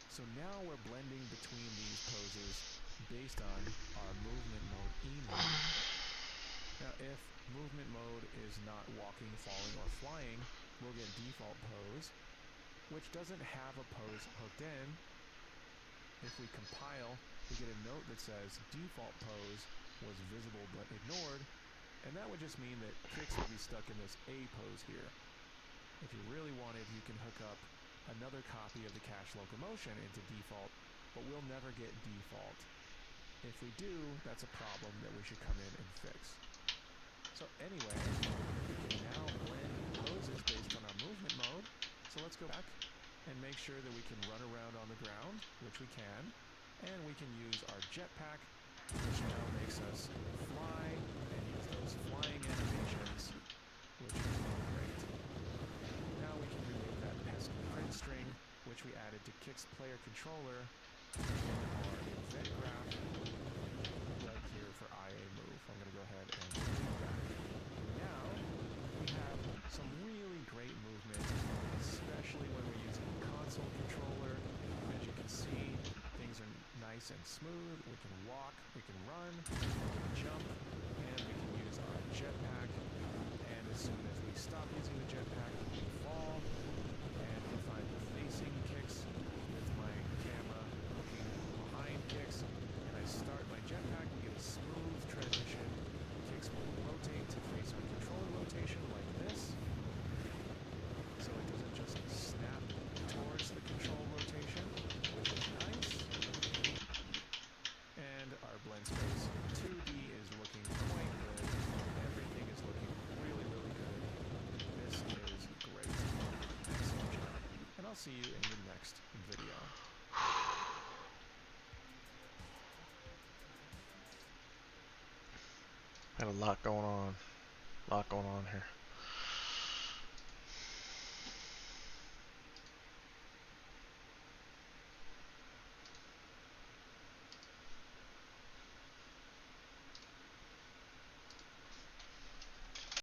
So now we're blending between these poses based on our movement mode enum. Now if movement mode is not walking, falling, or flying, we'll get default pose, which doesn't have a pose hooked in. If we compile, we get a note that says default pose was visible but ignored, and that would just mean that Kix would be stuck in this A pose here. If you really wanted, you can hook up another copy of the cache locomotion into default, but we'll never get default. If we do, that's a problem that we should come in and fix. So anyway, we can now blend poses based on our movement mode. So let's go back and make sure that we can run around on the ground, which we can, and we can use our jetpack, which now makes us fly and use those flying animations, which is great. Now we can remove that pesky print string, which we added to Kix player controller in our event graph right here for IA move. I'm going to go ahead and remove that. Now we have some really great movement, especially when we're using the console controller. As you can see, things are nice nice and smooth. We can walk, we can run, we can jump, and we can use our jetpack. And as soon as we stop using the jetpack, we fall. And if I'm facing kicks with my camera looking behind kicks, and I start my jetpack, we get a smooth transition. Kicks will rotate to face our controller rotation like this. So it doesn't just snap towards the control rotation, which is nice. And our blend space 2D is looking quite good. Everything is looking really, really good. This is great. Excellent job. And I'll see you in the next video. Got a lot going on. Here.